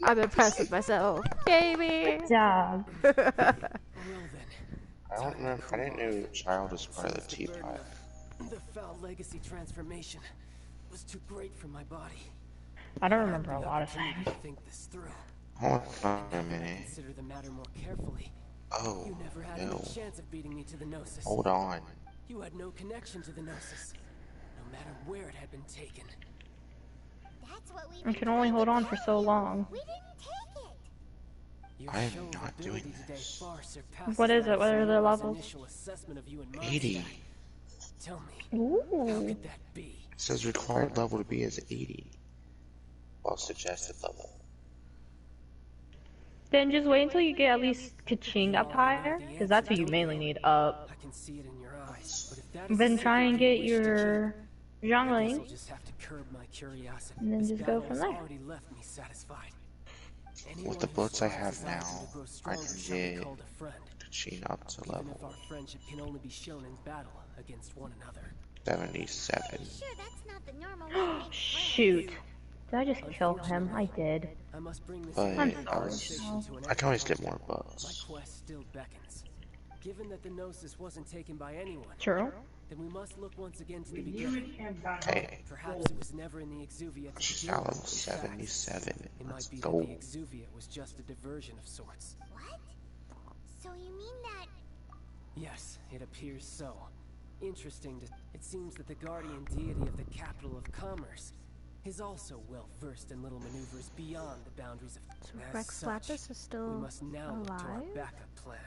I'm impressed with myself. Baby! Good job. Well then, I don't remember. I didn't know Child was part of the since the teapot. burden, the foul legacy transformation was too great for my body. I don't I had remember a the lot of opportunity things. to think this through. Hold on a I had to minute. consider the matter more carefully. Oh, You never had no. any chance of beating me to the Gnosis. Hold on. You had no connection to the Gnosis, no matter where it had been taken. That's what we I can only hold on for so long. We didn't take it. Your I am show of not ability doing today this. far surpasses What is that it? What are the Señora's levels? initial assessment of you and mine. 80. Tell me, how Ooh. could that be? It says required level to be is 80. Well, suggested level. Then just wait until you get at least Kaching up higher, because that's what you mainly need up. I can see it in your eyes, but if that Then is try and secret you get wish to your keep, I guess I'll Zhongling, just have to curb my curiosity. and then This just go battle from has there. already left me satisfied. With the Anyone who bullets I strives have his now, option to grow I stronger can shall be get called a friend, Kaching up to even if level our friendship can only be shown in battle against one another. 77. Sure, that's not the normal way to make friends. Shoot. Did I just kill him? I did. I must bring this But I'm I sorry. conversation to an I can always end. get more My bucks. quest still beckons. Given that the Gnosis wasn't taken by anyone, True. then we must look once again to the beginning. Hey, Perhaps it was never in the Exuvia to she's begin now with. level In fact, 77. it Let's might be go. that the Exuvia was just a diversion of sorts. What? So you mean that... Yes, it appears so. Interesting to... It seems that the guardian deity of the capital of commerce is also well versed in little maneuvers beyond the boundaries of... So As Rex such, Lapis is still we must now look to our alive? backup plan.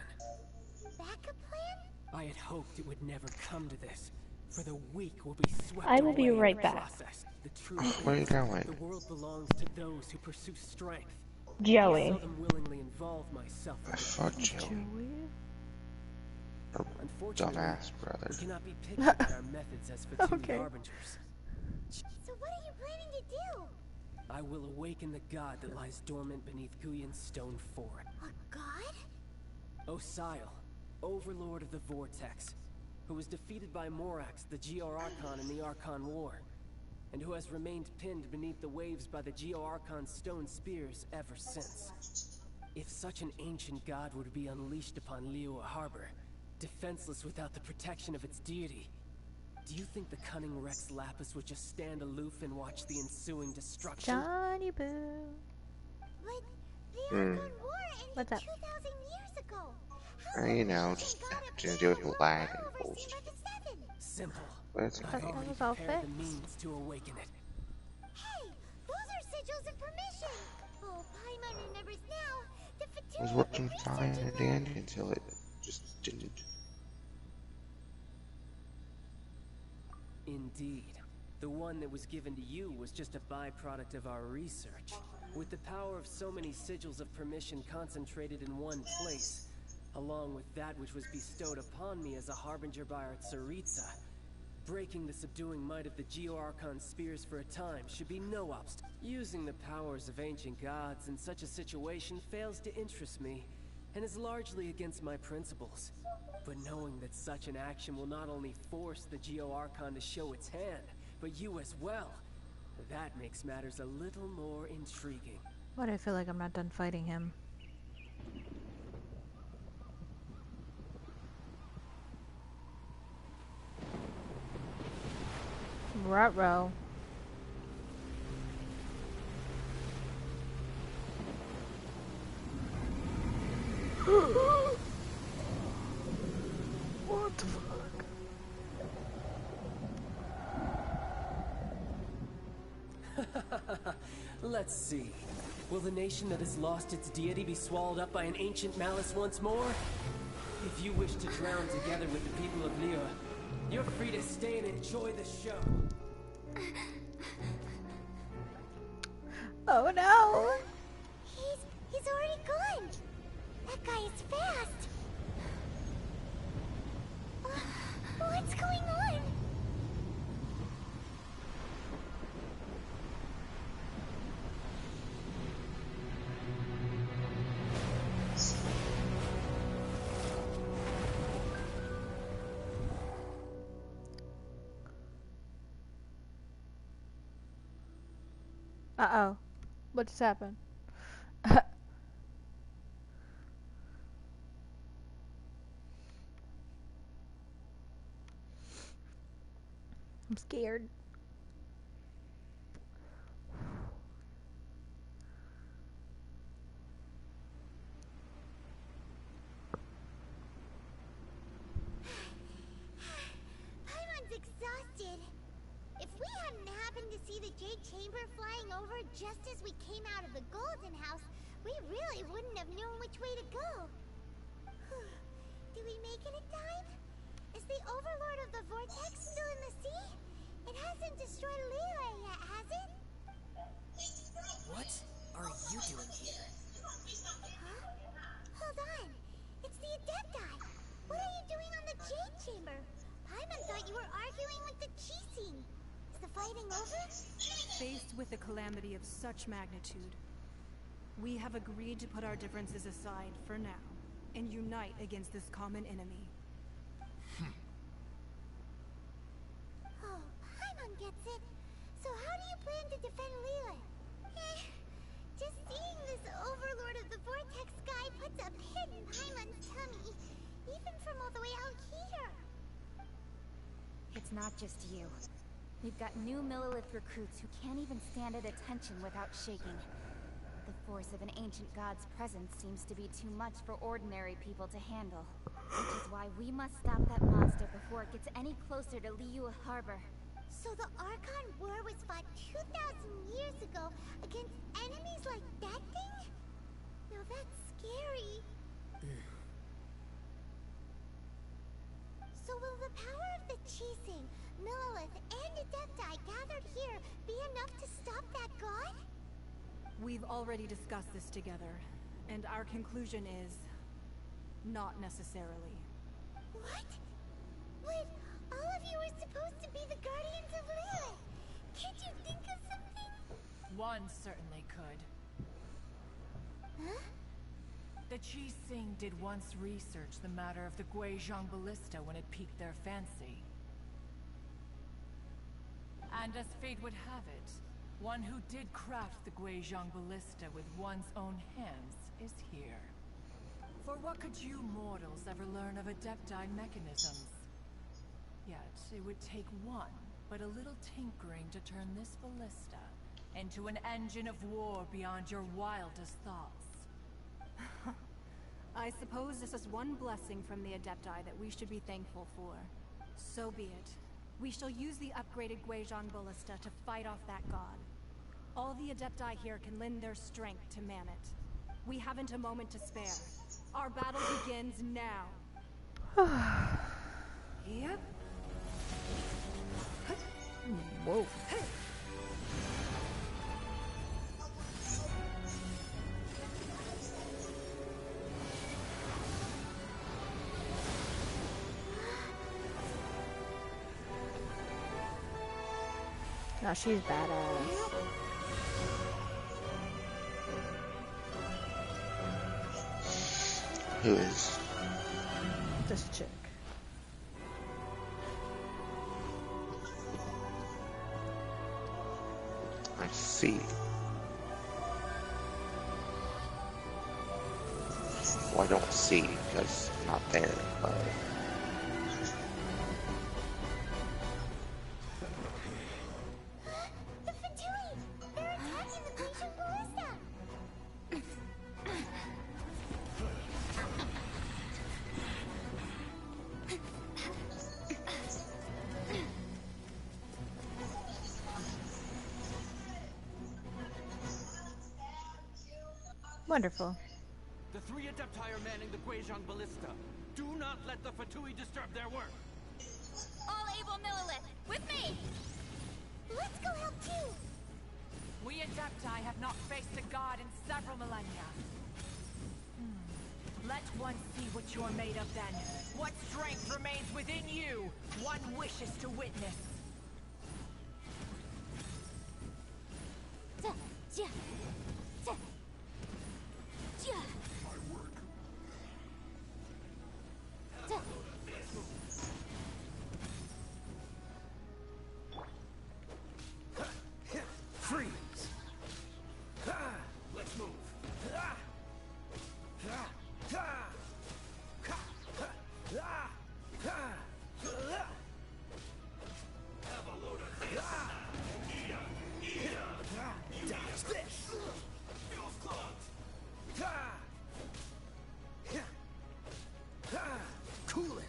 backup plan? I had hoped it would never come to this, For the weak will be swept I will be away in right the back. process. The truth Where are you is, going? the world belongs to those who pursue strength. I Joey. seldom willingly involve myself I with the fought people. Joey. Or Unfortunately, dumbass we brother. cannot be picky about our methods as Fatui Okay. harbingers. So what are you planning to do? I will awaken the god that lies dormant beneath Guyon's stone fort. A god? Osile, overlord of the Vortex, who was defeated by Morax, the Geo-Archon in the Archon War, and who has remained pinned beneath the waves by the Geo-Archon's stone spears ever since. If such an ancient god were to be unleashed upon Liyue Harbor, defenseless without the protection of its deity, do you think the cunning Rex Lapis would just stand aloof and watch the ensuing destruction? Johnny Boo. But the Archon War ended What's up? 2,000 years ago. How You could know, an just ancient god having have to deal won with a lag battle and overseen bullshit. by the Seven? Simple. But it's I've okay. already was all prepared the fixed. means to awaken it. Hey, those are sigils and permission. Oh, Paimon remembers now. The It was Fatui have been working fine researching and them. dandy until it just didn't. Indeed. The one that was given to you was just a byproduct of our research. With the power of so many sigils of permission concentrated in one place, along with that which was bestowed upon me as a harbinger by our Tsaritsa, breaking the subduing might of the Geo-Archon spears for a time should be no obstacle. Using the powers of ancient gods in such a situation fails to interest me, and is largely against my principles. But knowing that such an action will not only force the Geo-Archon to show its hand, but you as well, that makes matters a little more intriguing. Why do I feel like I'm not done fighting him? Ruh-roh. What the fuck? Let's see. Will the nation that has lost its deity be swallowed up by an ancient malice once more? If you wish to drown together with the people of Liyue, you're free to stay and enjoy the show. Oh no! He's already gone. That guy is fast. What's going on? Uh-oh. What just happened? I'm scared. Paimon's exhausted. If we hadn't happened to see the Jade Chamber flying over just as we came out of the Golden House, we really wouldn't have known which way to go. Did we make it in time? Is the Overlord of the Vortex still in the sea? It hasn't destroyed Liyue yet, has it? What are you doing here? Huh? Hold on. It's the Adepti. What are you doing on the Jade Chamber? Paimon thought you were arguing with the Chising. Is the fighting over? Faced with a calamity of such magnitude, we have agreed to put our differences aside for now and unite against this common enemy. Oh, Paimon gets it. So how do you plan to defend Liyue? Just seeing this Overlord of the Vortex guy puts a pit in Paimon's tummy, even from all the way out here. It's not just you. We've got new Millilith recruits who can't even stand at attention without shaking. The force of an ancient god's presence seems to be too much for ordinary people to handle. Which is why we must stop that monster before it gets any closer to Liyue Harbor. So the Archon War was fought 2,000 years ago against enemies like that thing? Now that's scary. So will the power of the Chising Millelith and Adepti gathered here be enough to stop that god? We've already discussed this together, and our conclusion is... not necessarily. What? But all of you are supposed to be the guardians of Lilith! Can't you think of something? One certainly could. Huh? The Chi Sing did once research the matter of the Guizhong Ballista when it piqued their fancy. And as fate would have it, one who did craft the Guizhong Ballista with one's own hands is here. For what could you mortals ever learn of Adepti mechanisms? Yet, it would take one, but a little tinkering to turn this ballista into an engine of war beyond your wildest thoughts. I suppose this is one blessing from the Adepti that we should be thankful for. So be it. We shall use the upgraded Guizhong Ballista to fight off that god. All the Adepti here can lend their strength to man it. We haven't a moment to spare. Our battle begins now. Yep. Whoa. No, she's badass. Who is? This chick. I see. Well, I don't see because I'm not there, but... The Fatui! They're attacking the Guizhong Ballista! Wonderful. The three Adepti are manning the Guizhong Ballista. Do not let the Fatui disturb their work. All able Millelith, with me! Let's go help too! We Adepti have not faced a god in several millennia. Let one see what you're made of then. What strength remains within you, one wishes to witness. Freeze! Let's move. Have a load of this. Dodge this. Feels clogged. Cool it.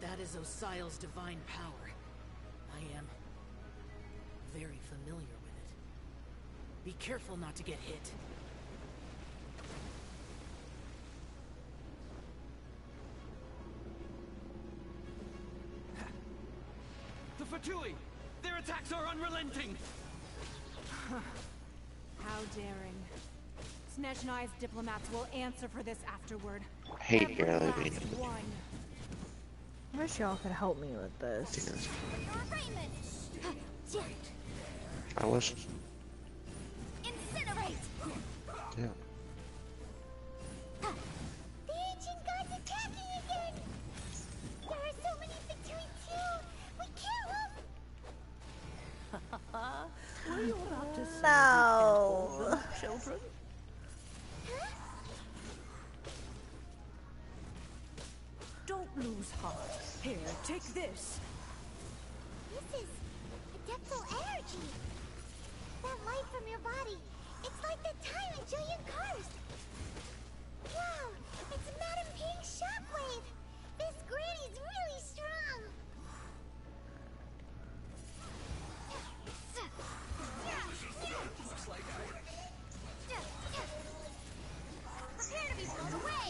That is Osial's divine power. I am very familiar with it. Be careful not to get hit. The Fatui! Their attacks are unrelenting! How daring. Snezhnai's diplomats will answer for this afterward. I hate Every barely last being able to one. I wish y'all could help me with this. do this. Your I wish... Incinerate! Yeah. The ancient god's attacking again! There are so many Fatui too! We kill them! Were you about to say No. children? Don't lose heart. Here, take this. This is Adeptal energy! That light from your body, it's like the time in Julian Karst! Wow, it's Madam Pink Shockwave. This granny's really strong. Looks like Prepare to be blown away.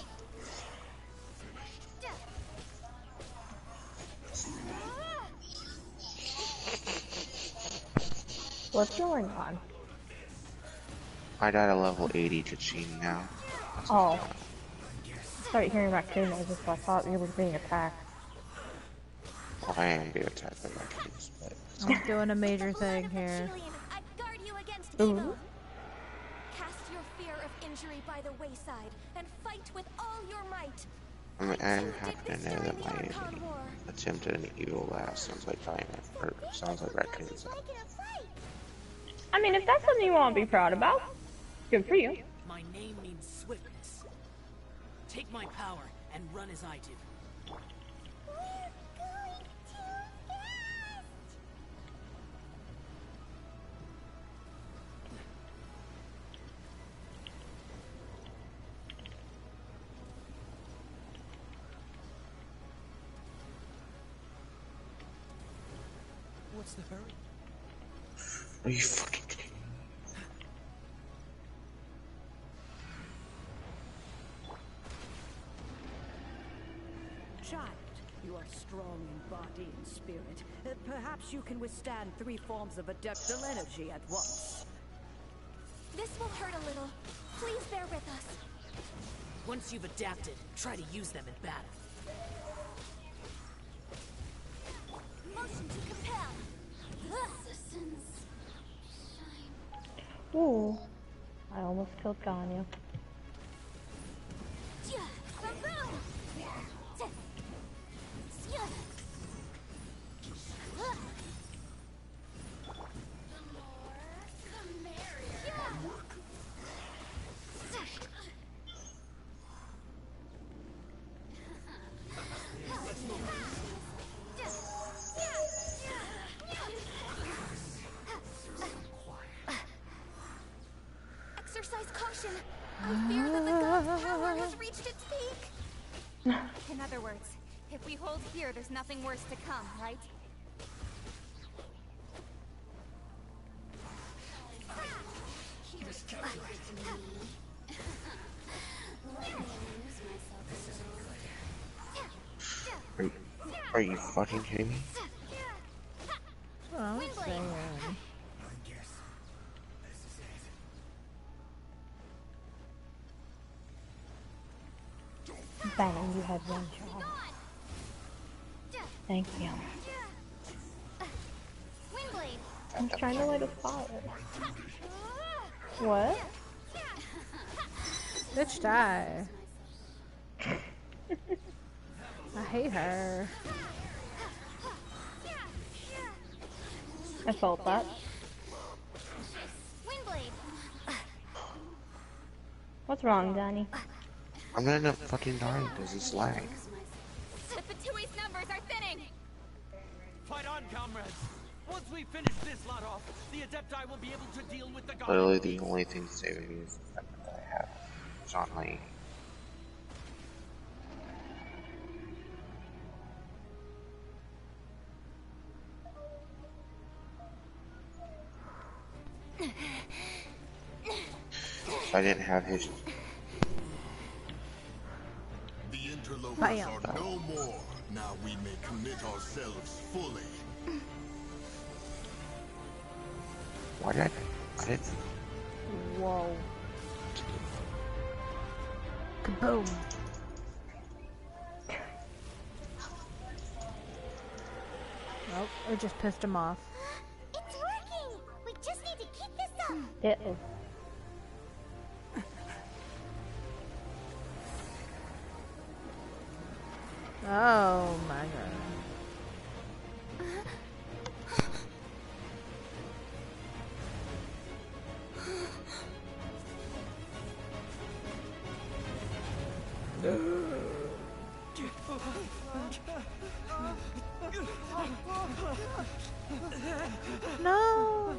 What's going on? I got a level 80 Genshin now. That's Oh. what's going on. I started hearing raccoon noises, so I thought you were being attacked. Well, I am being attacked by raccoons, but... I'm doing a major thing here. I guard you against Ooh. evil. Cast your fear of injury by the wayside and fight with all your might. I mean, I happen to know that my attempt at an evil laugh sounds like sounds like raccoons. I mean, if that's something you want to be proud about, good for you. My name means swiftness. Take my power and run as I do. We're going too fast. What's the hurry? Are you fucking kidding me? Child, you are strong in body and spirit. Perhaps you can withstand 3 forms of adeptal energy at once. This will hurt a little. Please bear with us. Once you've adapted, try to use them in battle. Motion to compel. Ooh. I almost killed Ganya. Exercise caution. I fear that the god's power has reached its peak. In other words, if we hold here, there's nothing worse to come, right? Are you fucking kidding me? Oh, saying. Bannon, you had one job. Thank you. I was trying to light a fire. What? Bitch, die. I hate her. I felt that. What's wrong, Danny? I'm gonna end up fucking dying because it's lag. The Fatui's numbers are thinning! Fight on, comrades! Once we finish this lot off, the Adepti will be able to deal with the god. Literally the only thing saving me is the fact that I have John Lane. If I didn't have his... The interlopers Bam. are no more. Now we may commit ourselves fully. Why did I didn't... Whoa. Kaboom. Oh, it just pissed him off. It's working. We just need to keep this up. It is. Oh my god. No.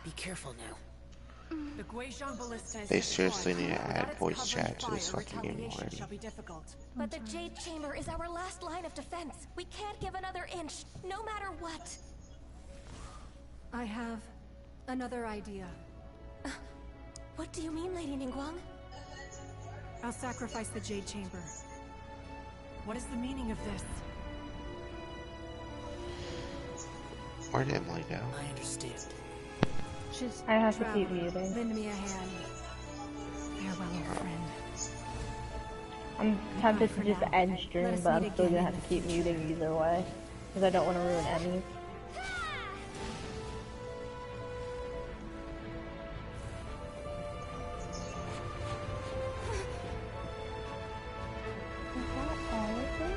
Be careful now. The Guizhong Ballista is They destroyed. seriously need to Without add its voice covering chat to this fire, fucking game retaliation already. shall be difficult. But the Jade Chamber is our last line of defense. We can't give another inch, no matter what. I have another idea. What do you mean, Lady Ningguang? I'll sacrifice the Jade Chamber. What is the meaning of this? Where'd Emily go? I understand. I have to keep Traveler, muting. lend me a hand. Farewell, old friend. I'm tempted to just end Let stream, us but I'm meet still again gonna in have to the keep future. muting either way. Because I don't want to ruin any. Is that all of it?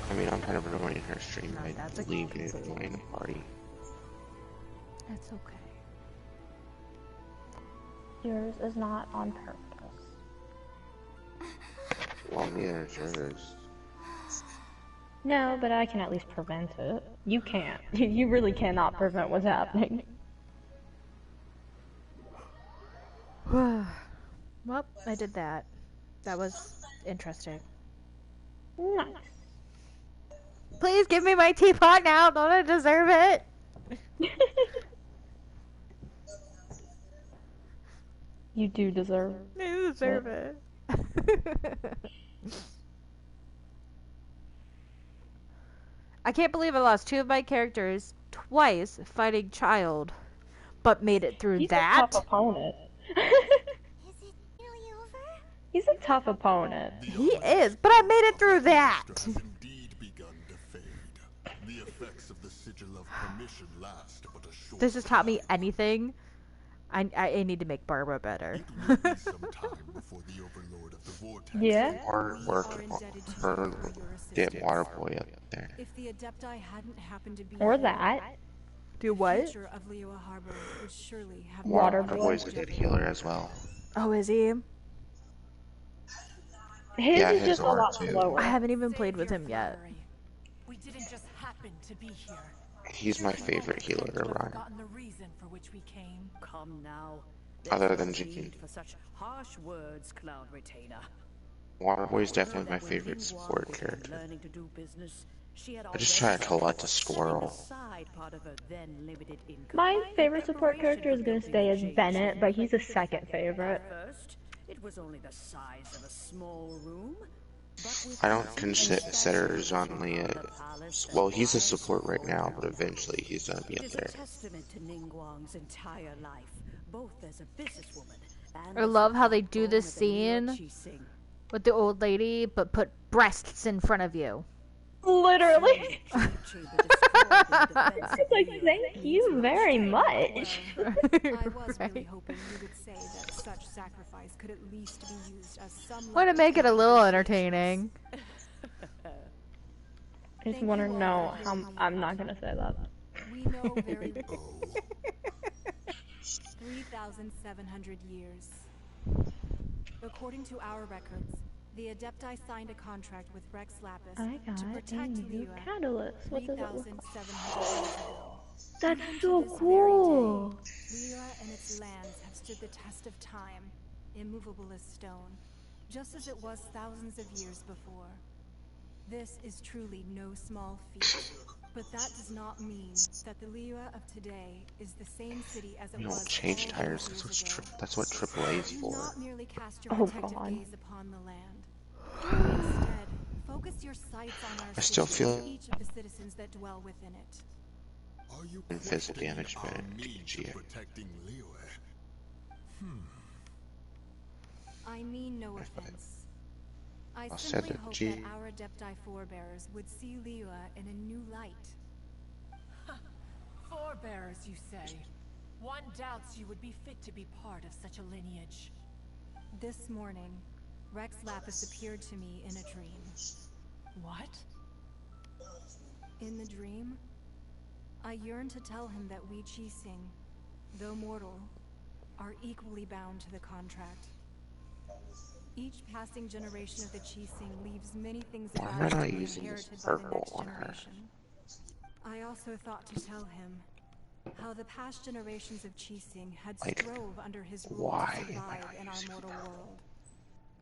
I mean, I'm kind of ruining her stream by that's a leaving it and joining the party. That's okay. Yours is not on purpose. Well, neither is yours. No, but I can at least prevent it. You can't. You really cannot prevent what's happening. Well, I did that. That was interesting. Nice. Please give me my teapot now. Don't I deserve it? You do deserve I deserve it. I can't believe I lost two of my characters twice fighting Child, but made it through He's that. a tough opponent. He's a tough opponent. He is, but I made it through that. Indeed begun to fade. The effects of the sigil of permission last but a short This has taught me anything. I need to make Barbara better. Yeah. Or get Waterboy up there. If the Adepti hadn't happened to be Or here, that. Do what? the future of Liyue Harbor would surely have Waterboy's a good healer as well. Oh, is he? His Yeah, is his just a aura lot too. slower. I haven't even played with him yet. We didn't just happen to be here. He's my favorite healer to run. Forgotten the reason for which we came. Come now. Other There's than no Jean. need for such harsh words, Cloud Retainer. Waterboy's definitely my That when favorite Ningguang support began character. learning to do business, she had I just try to already collect a setting squirrel. aside part of her then limited income. My favorite support character is gonna stay as Bennett, but he's a second favorite. First, it was only the size of a small room. I don't consider Zhongli a... Well, he's a support right now, but eventually he's gonna be It up is a there. testament to Ningguang's entire life, both as a businesswoman and I as love the how they do backbone this of the Liyue scene Qixing. with the old lady, but put breasts in front of you. Literally. It's like, thank you very much. I was really hoping you would say that such sacrifice could at least be used as some Want to make it a little entertaining. I just want to know how I'm not gonna say that. We know very 3,700 years. According to our records, the Adepti signed a contract with Rex Lapis I got to a protect new Liyue catalyst. What does it look 3,700 years ago. That's Even to so this very cool. day, Liyue and its lands have stood the test of time, immovable as stone, just as it was thousands of years before. This is truly no small feat, but that does not mean that the Liyue of today is the same city as it You was don't change all tires, those that's, years ago. that's what AAA's Do for. not merely cast your Oh, protective God. gaze upon the land. Instead, focus your sights on our I still city feel- and each of the citizens that dwell within it. Are you And physical questioning damage our been means of protecting Liyue? I mean no offense. I I'll simply send it hope to that you. our Adepti forebears would see Liyue in a new light. Forebearers, you say? One doubts you would be fit to be part of such a lineage. This morning, Rex Lapis appeared to me in a dream. What? In the dream, I yearn to tell him that we Qixing, though mortal, are equally bound to the contract. Each passing generation of the Qixing leaves many things Why am about I it to not be using this inherited by the purple next on her? generation. I also thought to tell him how the past generations of Qixing had Like, strove under his rule to why am I survive not in our using mortal that? world,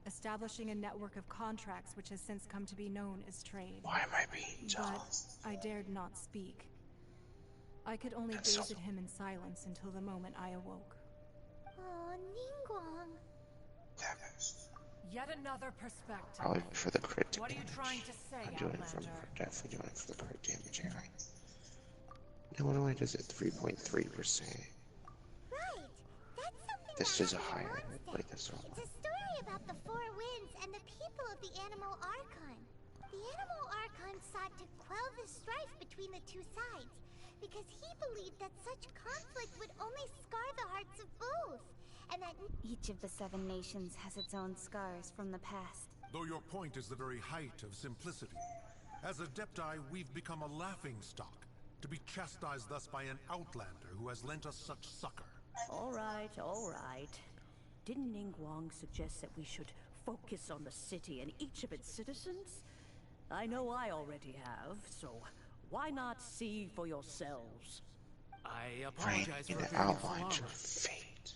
establishing a network of contracts which has since come to be known as trade. Why am I being dumb? But I dared not speak. I could only gaze at him in silence until the moment I awoke. Oh, Ningguang. Yet another perspective. Probably for the crit What are you damage. trying to say, I'm doing it Outlander? definitely doing it for the crit damage, ain't I? No, it only does it 3.3%. Right. That's something This that is a happened higher. in Wait, Mondstadt. that's wrong. It's a story about the Four Winds and the people of the Animal Archon. The Animal Archon sought to quell the strife between the two sides, because he believed that such conflict would only scar the hearts of both, and that Each of the 7 nations has its own scars from the past. Though your point is the very height of simplicity. As Adepti, we've become a laughingstock, to be chastised thus by an outlander who has lent us such succor. All right, all right. Didn't Ningguang suggest that we should focus on the city and each of its citizens? I know I already have, so why not see for yourselves? I apologize for appearing so armored.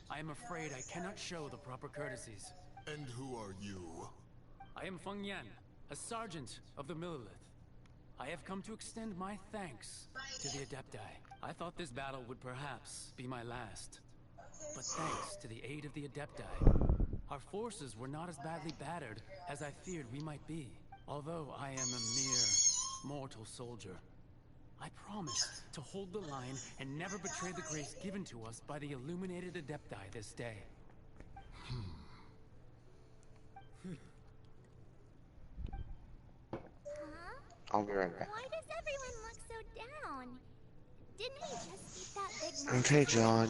I am afraid I cannot show the proper courtesies. And who are you? I am Feng Yan, a sergeant of the Millilith. I have come to extend my thanks to the Adepti. I thought this battle would perhaps be my last. But thanks to the aid of the Adepti, our forces were not as badly battered as I feared we might be. Although I am a mere mortal soldier, I promise to hold the line and never betray the grace given to us by the illuminated Adepti this day. Huh? I'll be right back. Why does everyone look so down? Didn't we just eat that big monster? Okay, John.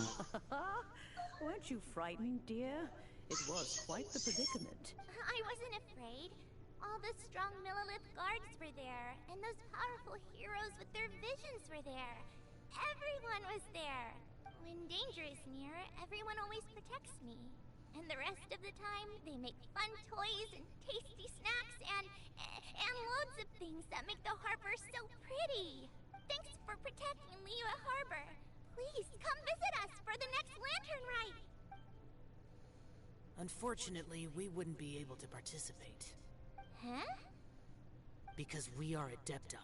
Weren't you frightened, dear? It was quite the predicament. I wasn't afraid. All the strong Millilith guards were there, and those powerful heroes with their visions were there. Everyone was there. When danger is near, everyone always protects me. And the rest of the time, they make fun toys and tasty snacks and loads of things that make the harbor so pretty. Thanks for protecting Liyue Harbor. Please come visit us for the next lantern rite. Unfortunately, we wouldn't be able to participate. Huh? Because we are Adepti.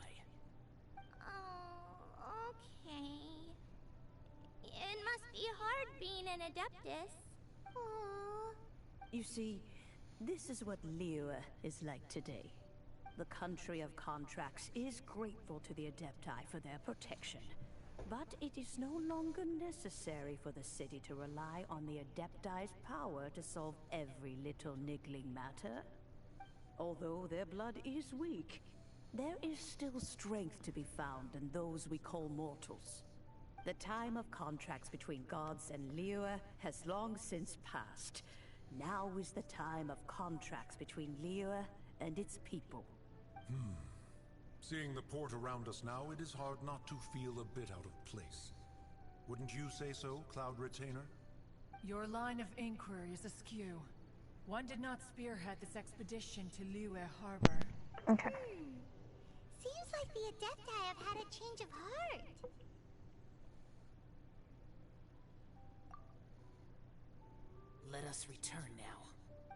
Oh, okay. It must be hard being an Adeptus. Aww. You see, this is what Liyue is like today. The country of contracts is grateful to the Adepti for their protection. But it is no longer necessary for the city to rely on the Adepti's power to solve every little niggling matter. Although their blood is weak, there is still strength to be found in those we call mortals. The time of contracts between gods and Liyue has long since passed. Now is the time of contracts between Liyue and its people. Seeing the port around us now, it is hard not to feel a bit out of place. Wouldn't you say so, Cloud Retainer? Your line of inquiry is askew. One did not spearhead this expedition to Liyue Harbor. Okay. Seems like the Adepti have had a change of heart. Let us return now.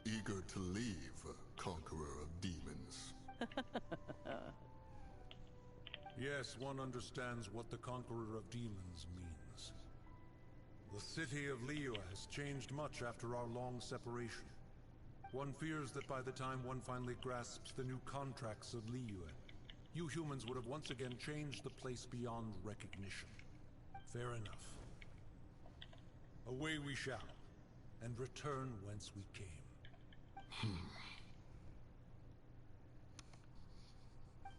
Eager to leave, Conqueror of Demons. Yes, one understands what the Conqueror of Demons means. The city of Liyue has changed much after our long separation. One fears that by the time one finally grasps the new contracts of Liyue, you humans would have once again changed the place beyond recognition. Fair enough. Away we shall, and return whence we came.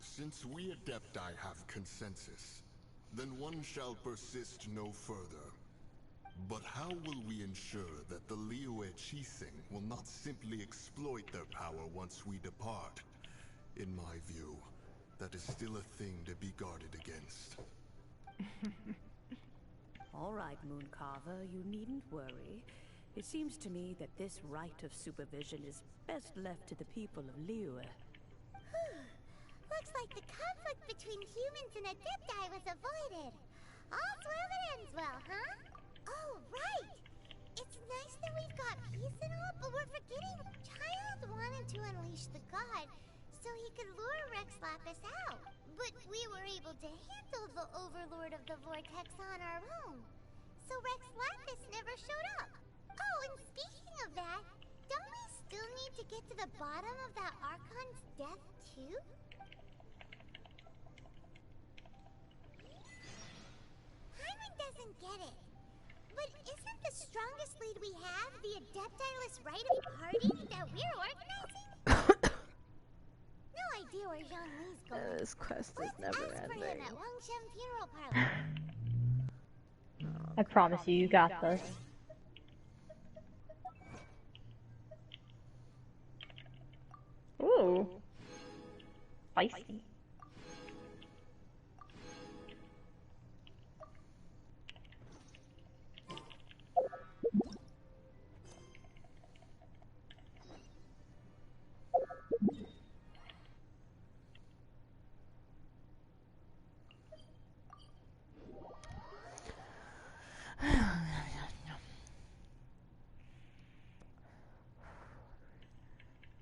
Since we Adepti have consensus, then one shall persist no further. But how will we ensure that the Liyue Qixing will not simply exploit their power once we depart? In my view, that is still a thing to be guarded against. All right, Mooncarver, you needn't worry. It seems to me that this right of supervision is best left to the people of Liyue. Looks like the conflict between humans and Adepti was avoided. All's well that ends well, huh? Oh, right! It's nice that we've got peace and all, but we're forgetting Child wanted to unleash the god so he could lure Rex Lapis out. But we were able to handle the Overlord of the Vortex on our own. So Rex Lapis never showed up. Oh, and speaking of that, don't we still need to get to the bottom of that Archon's death, too? Hyman doesn't get it. But isn't the strongest lead we have the Adeptiless Right of Party that we're organizing? No idea where Zhongli's going. This quest is Let's never ask for him ending. at Wangshen Funeral Parlor. I promise you, you got this. Ooh. Spicy.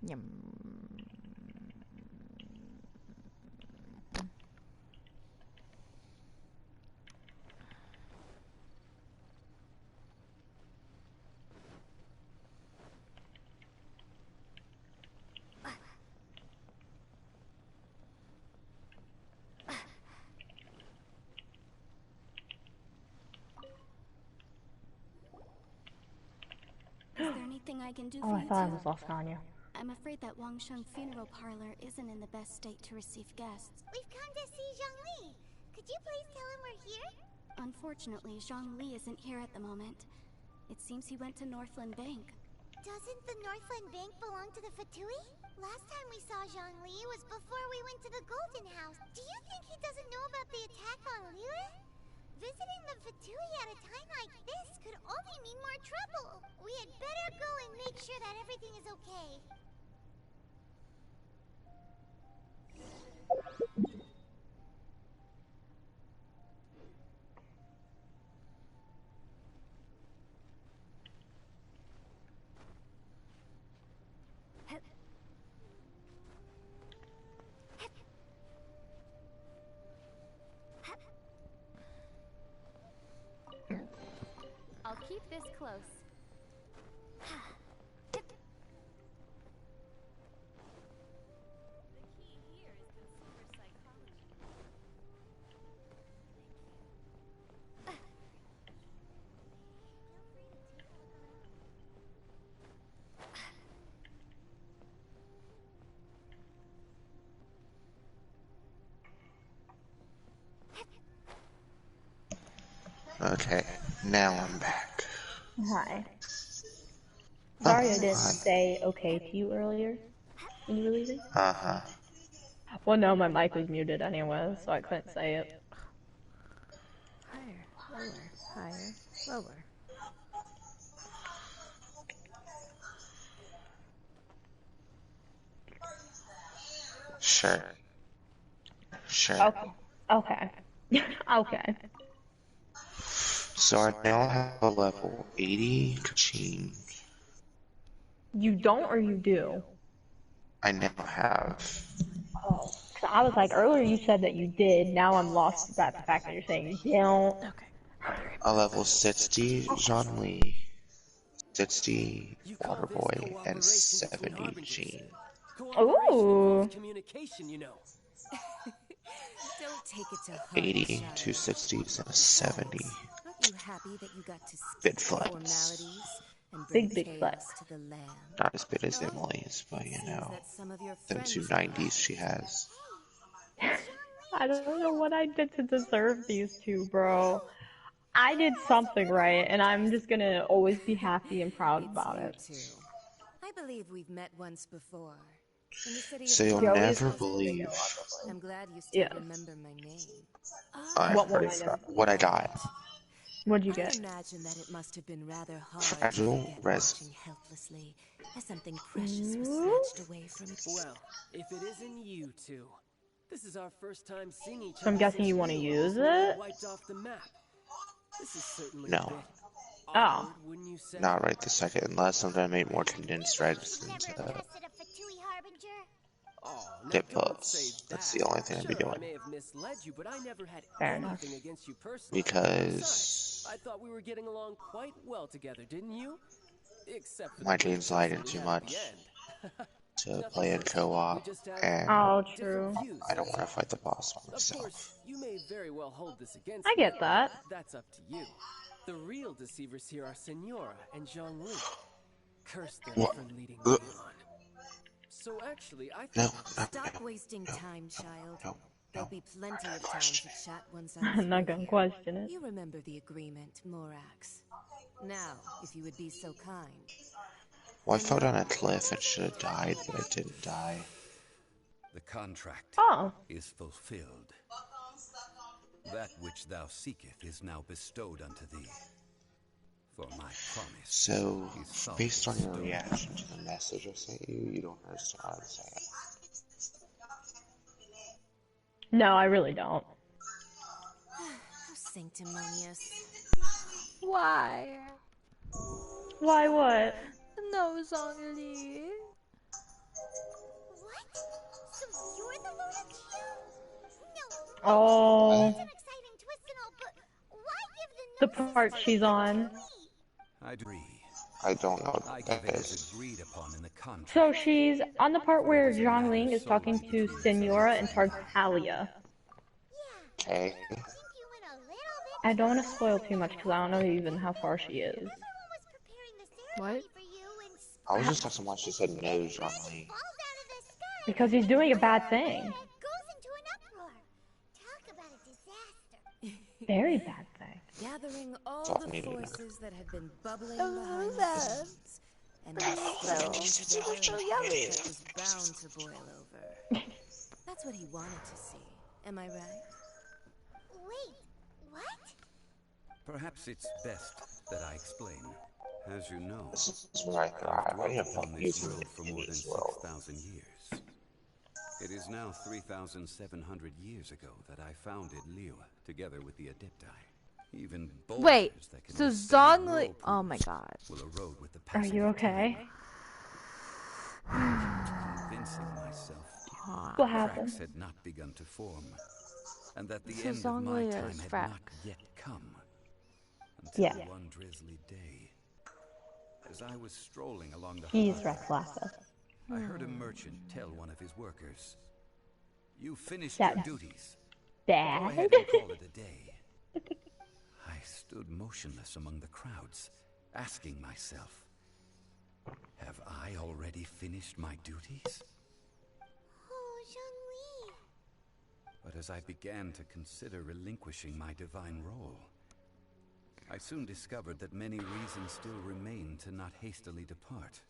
Yum. Is there anything I can do Oh, for I you thought I two? was lost on you. I'm afraid that Wangsheng Funeral Parlor isn't in the best state to receive guests. We've come to see Zhongli. Could you please tell him we're here? Unfortunately, Zhongli isn't here at the moment. It seems he went to Northland Bank. Doesn't the Northland Bank belong to the Fatui? Last time we saw Zhongli was before we went to the Golden House. Do you think he doesn't know about the attack on Liyue? Visiting the Fatui at a time like this could only mean more trouble. We had better go and make sure that everything is okay. I'll keep this close. Okay, now I'm back. Hi. Sorry I didn't say okay to you earlier when you were leaving. Uh-huh. Well, no, my mic was muted anyway, so I couldn't say it. Higher, lower, higher, lower. Sure. Sure. Okay. Okay. Okay. So I now have a level 80 Kachin. You don't or you do? I now have. Oh. So I was like, earlier you said that you did, now I'm lost about the fact that you're saying you don't. Okay. A level 60 Zhongli, 60 Waterboy, and 70 Jean. Ooh. Communication, you know. Don't take it to heart, 80, Shadow. 2 60s, and a 70. Aren't you happy that you got to Big skip the flex. formalities and bring Big chaos flex. to the land? Not as big as Emily's, but you know, That some of your them friends 290s she has. I don't know what I did to deserve these two, bro. I did something right, and I'm just gonna always be happy and proud about it. Too. I believe we've met once before. In the city So of you'll Joey's never from believe I'm glad you still Yes. remember my name. I What already item? forgot what I got. What'd you I get? imagine that it must have been rather hard to Fragile forget res. watching helplessly as something precious was snatched away from you. Well, if it isn't you two. This is our first time seeing each So I'm other guessing since you want to Liyue was use nearly it? wiped off the map. This is certainly a No, bit Oh. awkward, wouldn't you say? not right this second, unless I'm gonna make more condensed reds into Oh, now dip don't say puffs. That's that. the only thing I'd be Sure, I doing. may have misled you, but I never had Fair enough. anything against you personally. Besides, Because I thought we were getting along quite well together, didn't you? Except for my the weird team's things lighting that we too had at the much end. to Nothing play in personal. We co-op, just have and Oh, different true. views, I don't that's want to all. fight the boss by Of course, myself. you may very well hold this against I me. get that. That's up to you. The real deceivers here are Senora and Zhongli. Curse them What? for leading me on. So actually, I No, think... no, Stop no, wasting time, child. no, There'll no. be plenty of time Question to chat once I'm I'm not through gonna here. question it. You remember the agreement, Morax. Now, if you would be so kind. Well, I fell down a cliff and should have died, but I didn't die. The contract Oh. is fulfilled. That which thou seeketh is now bestowed unto thee. For my promise So, is solid based on your stone. reaction to the message I sent you, you don't understand what I'm saying. No, I really don't. How sanctimonious. Why? Why what? No, Zhongli. What? So you're the Luna Q? No. Oh. It's an exciting twist and all, but why give The the part she's on. I agree. I don't know I what give that it as is. agreed upon in the contract. So she's on the part where It is a Zhang matter Ling is talking solely to between Senora and Senora Tartaglia. Okay. I don't want to spoil too much because I don't know even how far she is. What? I was just asking why she said no, Zhongli. Because he's doing a bad thing. Very bad thing. Gathering all Fuck the me, dude. forces that had been bubbling behind the scenes. And instilling together so a yummy. that was bound to boil over. That's what he wanted to see. Am I right? Wait, what? Perhaps it's best that I explain. As you know, This is where I I've thrive. I dwelt need to upon fucking this use world it for in more than this world. 6,000 years. It is now 3,700 years ago that I founded Liyue, together with the Adepti. Even boulders Wait, that can so withstand Zhongli. whirlpools Oh my god. will erode with the Are passing you of okay? time. Convincing myself What happened? cracks had not begun to form, and that the So end of my Zhongli time is had Frax. not yet come. Until Yeah. one drizzly day, as I was strolling along the He's harbor, Rex Lassa. I heard a merchant tell one of his workers, "You finished That your duties. bad? Go ahead and call it a day." I stood motionless among the crowds, asking myself, have I already finished my duties? Oh, Zhongli. But as I began to consider relinquishing my divine role, I soon discovered that many reasons still remained to not hastily depart.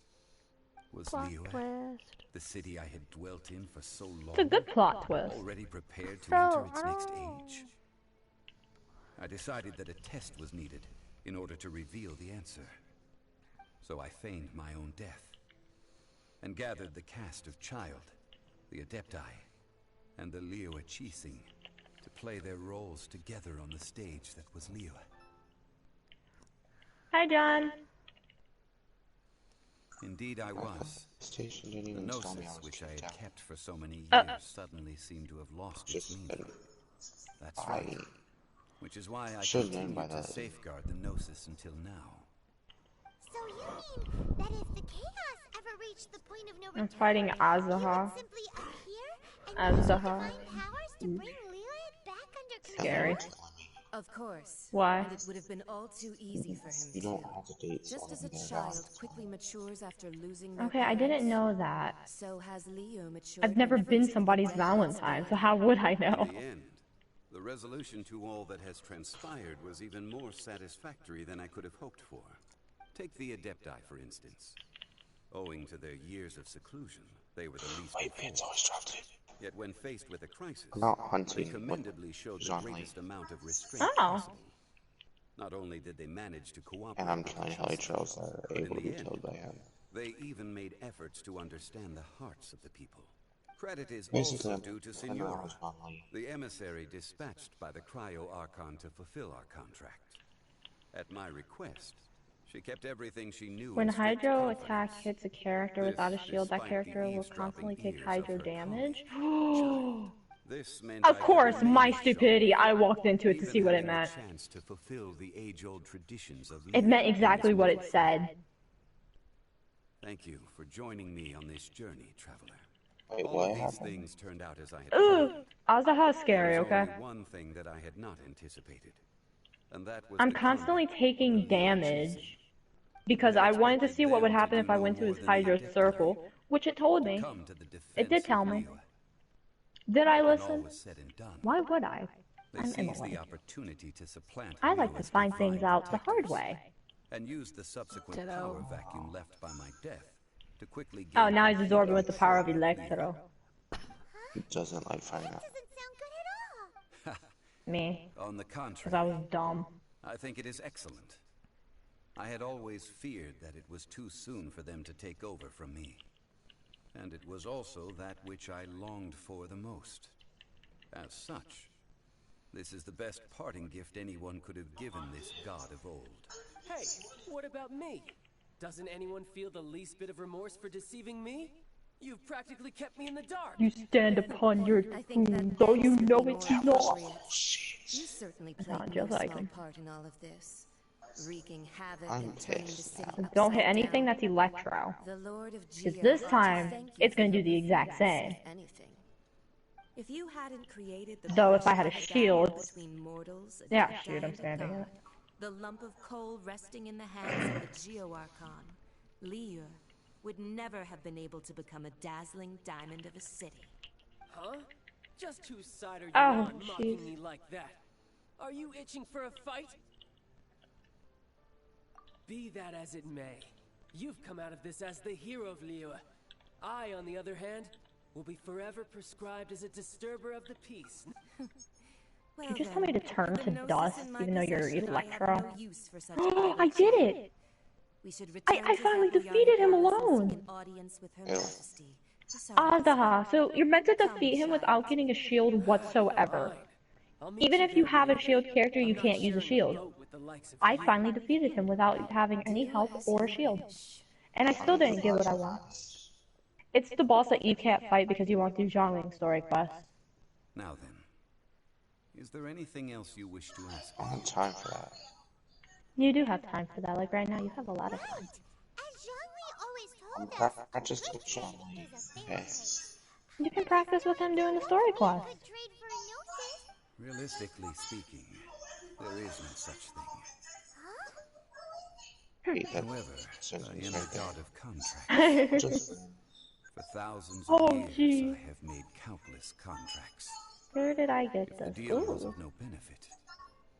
Was Plot Liyue, twist. the city I had dwelt in for so long, It's a good plot twist. already prepared to So, enter its next age? I decided that a test was needed in order to reveal the answer. So I feigned my own death and gathered the cast of Child, the Adepti, and the Liyue Chising to play their roles together on the stage that was Liyue. Hi, John. Indeed I was. Station didn't The even tell me I gnosis, was which I kicked had out. kept for so many years, suddenly seemed to have lost its Just meaning. That's I right. Which is why I should have known by continued to that. safeguard the gnosis until now. So you mean that if the chaos ever reached the point of no I'm return, fighting you Azaha. would simply appear and use your Azaha. divine powers to bring Liyue back under control? Scary. Of course. Why? And it would have been all too easy for him You too. don't have to date Just as a someone child quickly matures after losing their Okay, I didn't parents, know that. so has Liyue matured. I've never whenever been his somebody's death was Valentine, done. so how would I know? In the end, the resolution to all that has transpired was even more satisfactory than I could have hoped for. Take the Adepti, for instance. Owing to their years of seclusion, They were the least Wait, man's always dropped it. Yet when faced with a crisis, I'm not they hunting commendably showed the Zhongli. greatest amount of restraint Oh. possible. Not only did they manage to cooperate And I'm with killing the Helly Chancellor, Trails that are but in able to the be end, killed by him. they even made efforts to understand the hearts of the people. Credit is Basically, also I'm due to killing Senora, Zhongli. the emissary dispatched by the Cryo Archon to fulfill our contract. At my request, she kept everything she knew When in strict Hydro confidence. attack hits a character without a shield, that character will constantly take Hydro damage. This meant Of I could course, remain my with stupidity. Jean, I walked into it to even see what it having the meant. chance to fulfill the age-old traditions of It Liyue meant in exactly this what it moment. said. Thank you for joining me on this journey, traveler. Wait, All what of these happened? things turned out as I had Ugh, planned. Azaha's scary, There was okay? only one thing that I had not anticipated, and that was I'm the constantly combat taking with the Liyue damage. Chieftain. Because I I had wanted to expected see what would them to happen do if I no went to more his than the Hydro Adepti, circle, which it told to me. come to the It did defense tell of me. Liyue. Did I When all listen? was said and done, Why would I? they I'm seized the Emily. opportunity to supplant I like to Liyue's find divine things out the hard protectors, way. and used the subsequent Ditto. power vacuum left by my death to quickly Oh, gain now he's complete absorbing with the power of control Liyue. Electro. He doesn't like fighting out. Me. On the Because contrary, I was dumb. I think it is excellent. I had always feared that it was too soon for them to take over from me. And it was also that which I longed for the most. As such, this is the best parting gift anyone could have given this god of old. Hey, what about me? Doesn't anyone feel the least bit of remorse for deceiving me? You've practically kept me in the dark. You stand upon your I think that tomb, though you thanks know could be it's more not. appropriate. You certainly played Sound no just like small him. part in all of this. Wreaking havoc I'm and turning the pissed city now. Don't hit upside anything down. that's Electro. The Lord of Because Geo this ought to time, thank you it's for going to your do the exact defeat, same. if anything. If you hadn't created the Though if I bridge had a that was shield... barrier between mortals, Yeah, Adepti, shoot, I'm and standing in God, it. the lump of coal resting in the hands of the Geo Archon, Liyue, would never have been able to become a dazzling diamond of a city. Huh? Just whose side are you Oh, on mocking jeez. me like that? Are you itching for a fight? Be that as it may, you've come out of this as the hero of Liyue. I, on the other hand, will be forever prescribed as a disturber of the peace. Well, You just then, told me to turn with the to Gnosis dust, in my even though you're possession, I have Electro. no use for such Oh, I idle did chatter. it! We should return I to finally Zephyr defeated him Yarnipalace and seek alone! an audience with Her Ew. Majesty. Besides, Azaha, so you're meant to Come, defeat him child. without getting a shield whatsoever. Fine. I'll meet Even you if you there, have a Liyue. shield character, you I'm not can't use a sharing shield. boat with the likes of I you. finally defeated him without having any help or a shield. And I still didn't get what I want. It's the boss that you can't fight because you won't do Zhongling's story quest. Now then, is there anything else you wish to ask I me? don't have time for that. You do have time for that, like right now you have a lot of time. As Zhongli always I'm told us, practicing good faith Zhongli. is a Okay. famous. You can practice with him doing the story quest. Good trade for a gnosis. Realistically speaking, there is no such thing. Hey, that However, sentence I am right the there. god of contracts. Just For thousands Oh, of years, gee. I have made countless contracts. Where did I get If the this? deal was Ooh. of no benefit,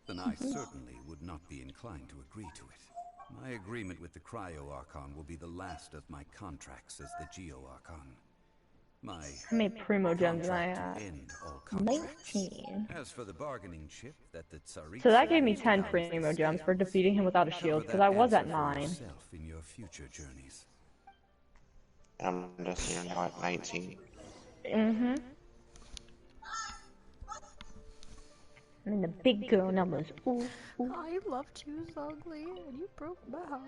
then I certainly would not be inclined to agree to it. My agreement with the Cryo Archon will be the last of my contracts as the Geo Archon. My How many primo gems am I contract to at? end all contracts. 19. As for the bargaining chip that the Tsaritsa So that gave me used to 10 house the primo gems for scales, defeating him without a cover shield, because that I was at answer for 9. yourself in your future journeys. I'm just here now at 19. Mm-hmm. I'm in the big girl numbers. Ooh, ooh. I loved you, Zogly, and you broke my heart.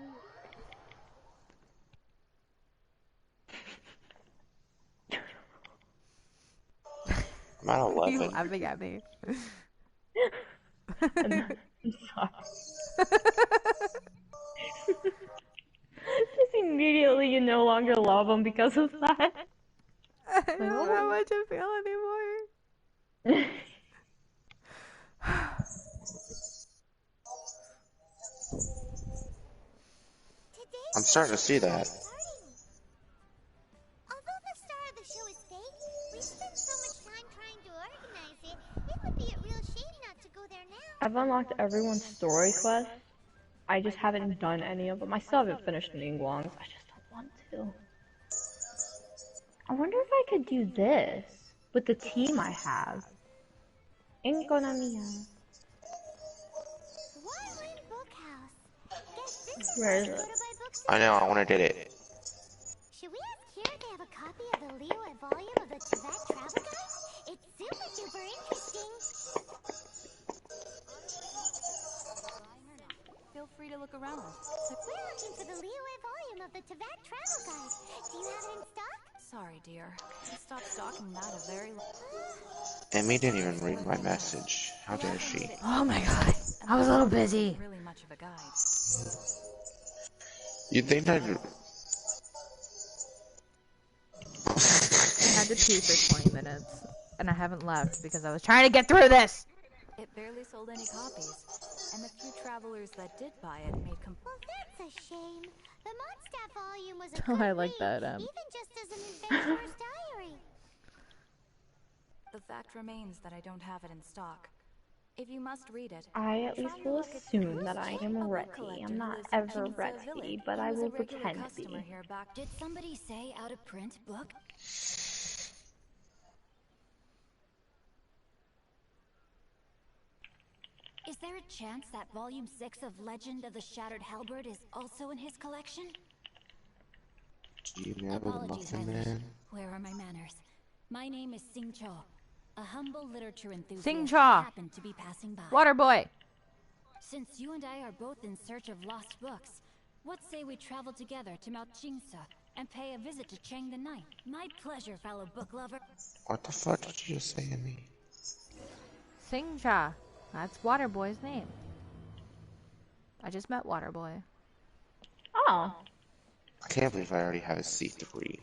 I'm at 11. You laughing at me? I'm sorry. Just immediately you no longer love him because of that. I don't know how much I feel anymore. I'm starting to see that. Although the star of the show is fake, we spent so much time trying to organize it, it would be a real shame not to go there now. I've unlocked everyone's story quest. I just haven't done any of them. I still haven't finished Ningguang's. I just don't want to. I wonder if I could do this with the team I have. Inkonomiya. Warland Bookhouse. Guess this is Where is where I it? go to buy books I know, I want to did it. Should we ask here if they have a copy of the Liyue volume of the Tibet Travel Guide? It's super duper interesting. Feel free to look around. We're looking for the Liyue volume of the Tibet Travel Guide. Do you have it in stock? Sorry, dear. I stopped stocking that a very Emmy didn't even read my message. How dare she? Oh my god. I was a little busy. really much of a guide. You'd think I'd... I had to pee for 20 minutes, and I haven't left because I was trying to get through this! It barely sold any copies, and the few travelers that did buy it made Well, that's a shame. The Mondstadt volume was a Oh, good I like read, that, even just as an adventurer's diary. The fact remains that I don't have it in stock. If you must read it, I at least will assume that I am ready. I'm not ever ready, but I will pretend to be. Did somebody say out of print book? Is there a chance that Volume 6 of Legend of the Shattered Halberd is also in his collection? Do you know Apologies, Muffin my liege. Man? Where are my manners? My name is Sing Cho, a humble literature enthusiast Sing who Cho. happened to be passing by. Water boy. Since you and I are both in search of lost books, what say we travel together to Mount Jingsa and pay a visit to Cheng the Ninth? My pleasure, fellow book lover. What the fuck did you just say, Emmy? Singcha. That's Waterboy's name. I just met Waterboy. Oh. I can't believe I already have a C3.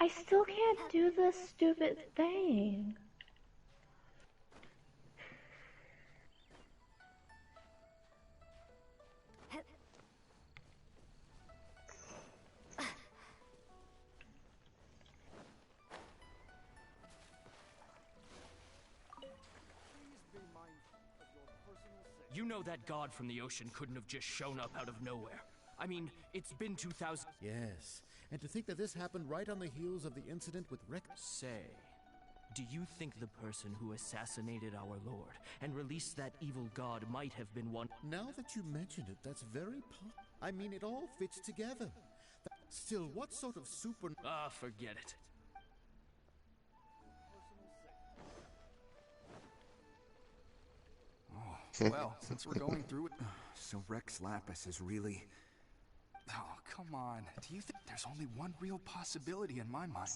I still can't do this stupid thing. You know that god from the ocean couldn't have just shown up out of nowhere. I mean, it's been 2,000... Yes, and to think that this happened right on the heels of the incident with Rex. Say, do you think the person who assassinated our lord and released that evil god might have been one... Now that you mention it, that's very I mean, it all fits together. Still, what sort of super... Ah, forget it. Well, since we're going through it... So Rex Lapis is really... Oh, come on. Do you think there's only one real possibility in my mind?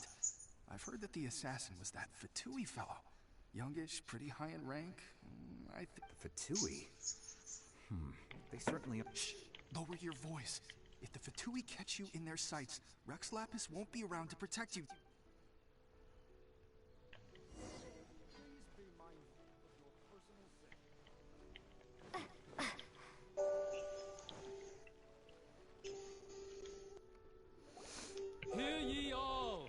I've heard that the assassin was that Fatui fellow. Youngish, pretty high in rank. I think... Fatui? They certainly... Shh! Lower your voice. If the Fatui catch you in their sights, Rex Lapis won't be around to protect you. Hear ye all!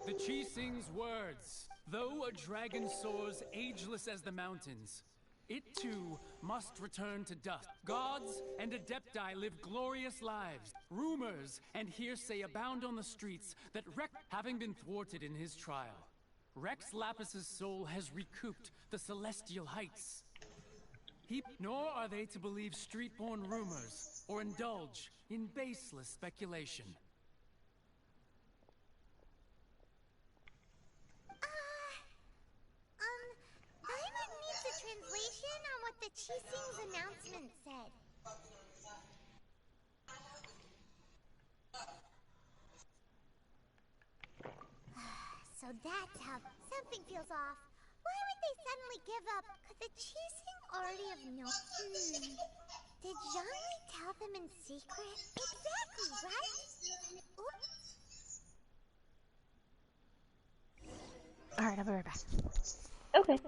The Chi sings words. Though a dragon soars ageless as the mountains, it too must return to dust. Gods and Adepti live glorious lives. Rumors and hearsay abound on the streets that Rex, having been thwarted in his trial, Rex Lapis's soul has recouped the celestial heights. Nor are they to believe street-born rumors or indulge in baseless speculation. Diamond needs a translation on what the Chising's announcement said. So that's how something feels off. Why would they suddenly give up? Could the Chising already have known? Did Zhongli tell them in secret? Exactly, right? Alright, I'll be right back. Okay.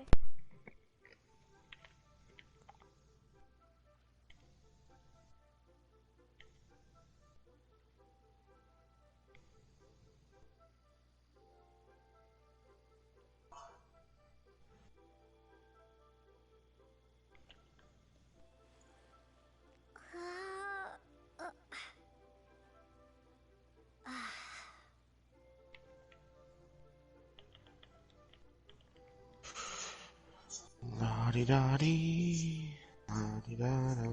La-di-da-dee. La-di-da-da.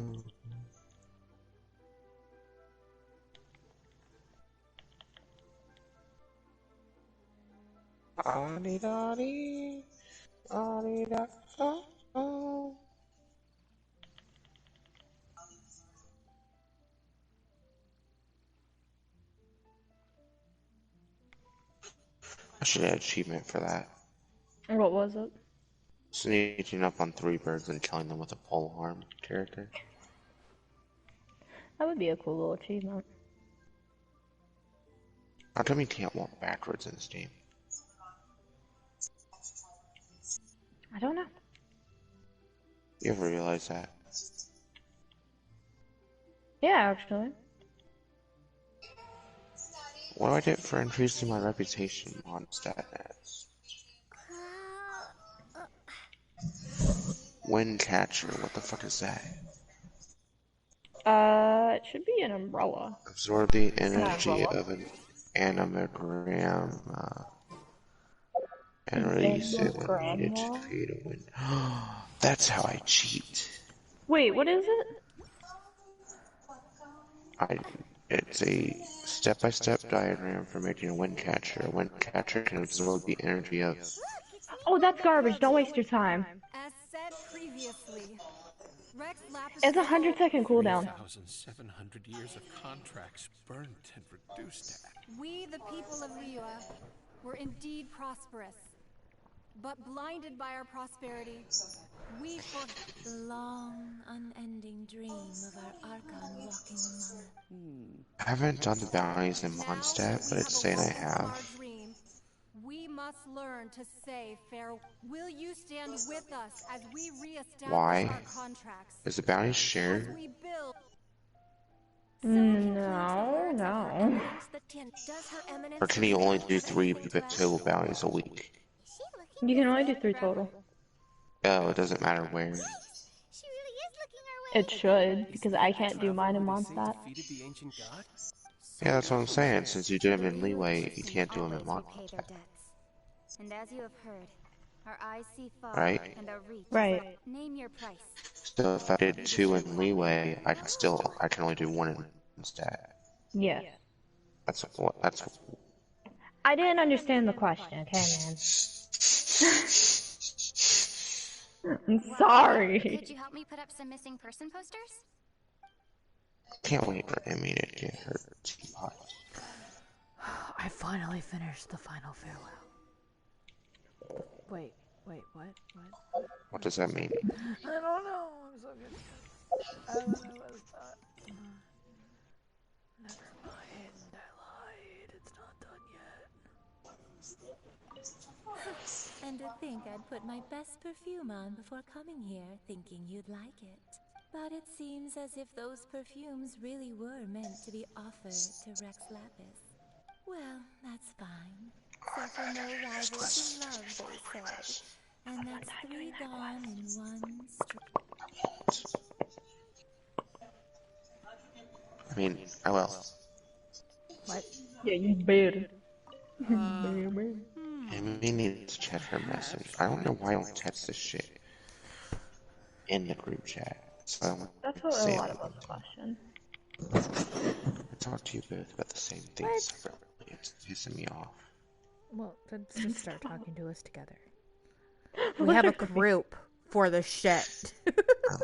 La-di-da-dee. La-di-da-da-da. I should add achievement for that. What was it? Sneaking up on 3 birds and killing them with a polearm character. That would be a cool little achievement. How come you can't walk backwards in this game? I don't know. You ever realize that? Yeah, actually. What do I get for increasing my reputation on StatNets? Wind catcher, what the fuck is that? It should be an umbrella. Absorb the An energy umbrella. of an anagram and release it when needed to create a wind. That's how I cheat. Wait, what is it? It's a step-by-step diagram for making a wind catcher. A wind catcher can absorb the energy of... Oh, that's garbage. Don't waste your time. As said previously, Rex Lapis' It's a 100-second cooldown. 3,700 years of contracts burnt and reduced to ash. We, the people of Liyue, were indeed prosperous. But blinded by our prosperity, we forgot The long, unending dream of our Archon walking among us. I haven't done the bounties in Mondstadt, but it's saying I have. dream. We must learn to say farewell. Will you stand with us as we reestablish Why? our contracts? Is the bounty shared? We build. No. Or can you only do 3 total bounties a week? You can only do 3 total. Oh, it doesn't matter where. It should, because I can't do mine in Mondstadt. Yeah, that's what I'm saying. Since you did them in Leeway, you can't do them in Mondstadt. And as you have heard, our eyes see far Right? and our reach. Right. Name your price. So if I did 2 in Leeway, I can only do 1 in Mondstadt. Yeah. That's I didn't understand the question, okay, man? I'm sorry. Could you help me put up some missing person posters? Can't wait for Emmy to get her teapot. I finally finished the final farewell. Wait, what? What does that mean? I don't know. I'm so confused. I don't know what's that. Never mind. I lied. It's not done yet. And to think I'd put my best perfume on before coming here, thinking you'd like it. But it seems as if those perfumes really were meant to be offered to Rex Lapis. Well, that's fine. Suffer no rivals in love, they said. And that's 3 gone in 1 streak. I mean, I will. What? Yeah, you better. Emmy needs to check her message. I don't know why I don't text this shit in the group chat. So I don't That's what a say lot it. of us question. I talk to you both about the same thing separately. It's pissing me off. Well, let's just start talking to us together. We have a group for the shit. I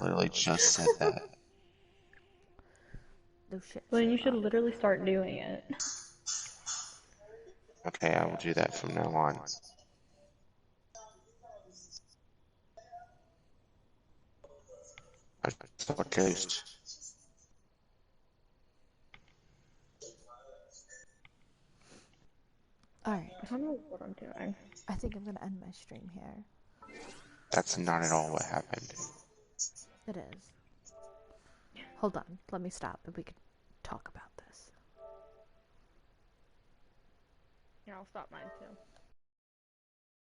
literally just said that. No shit. Well, you should literally start doing it. Okay, I will do that from now on. I saw a ghost. Alright. I don't know what I'm doing. I think I'm gonna end my stream here. That's not at all what happened. It is. Hold on. Let me stop and we can talk about this. Yeah, I'll stop mine too.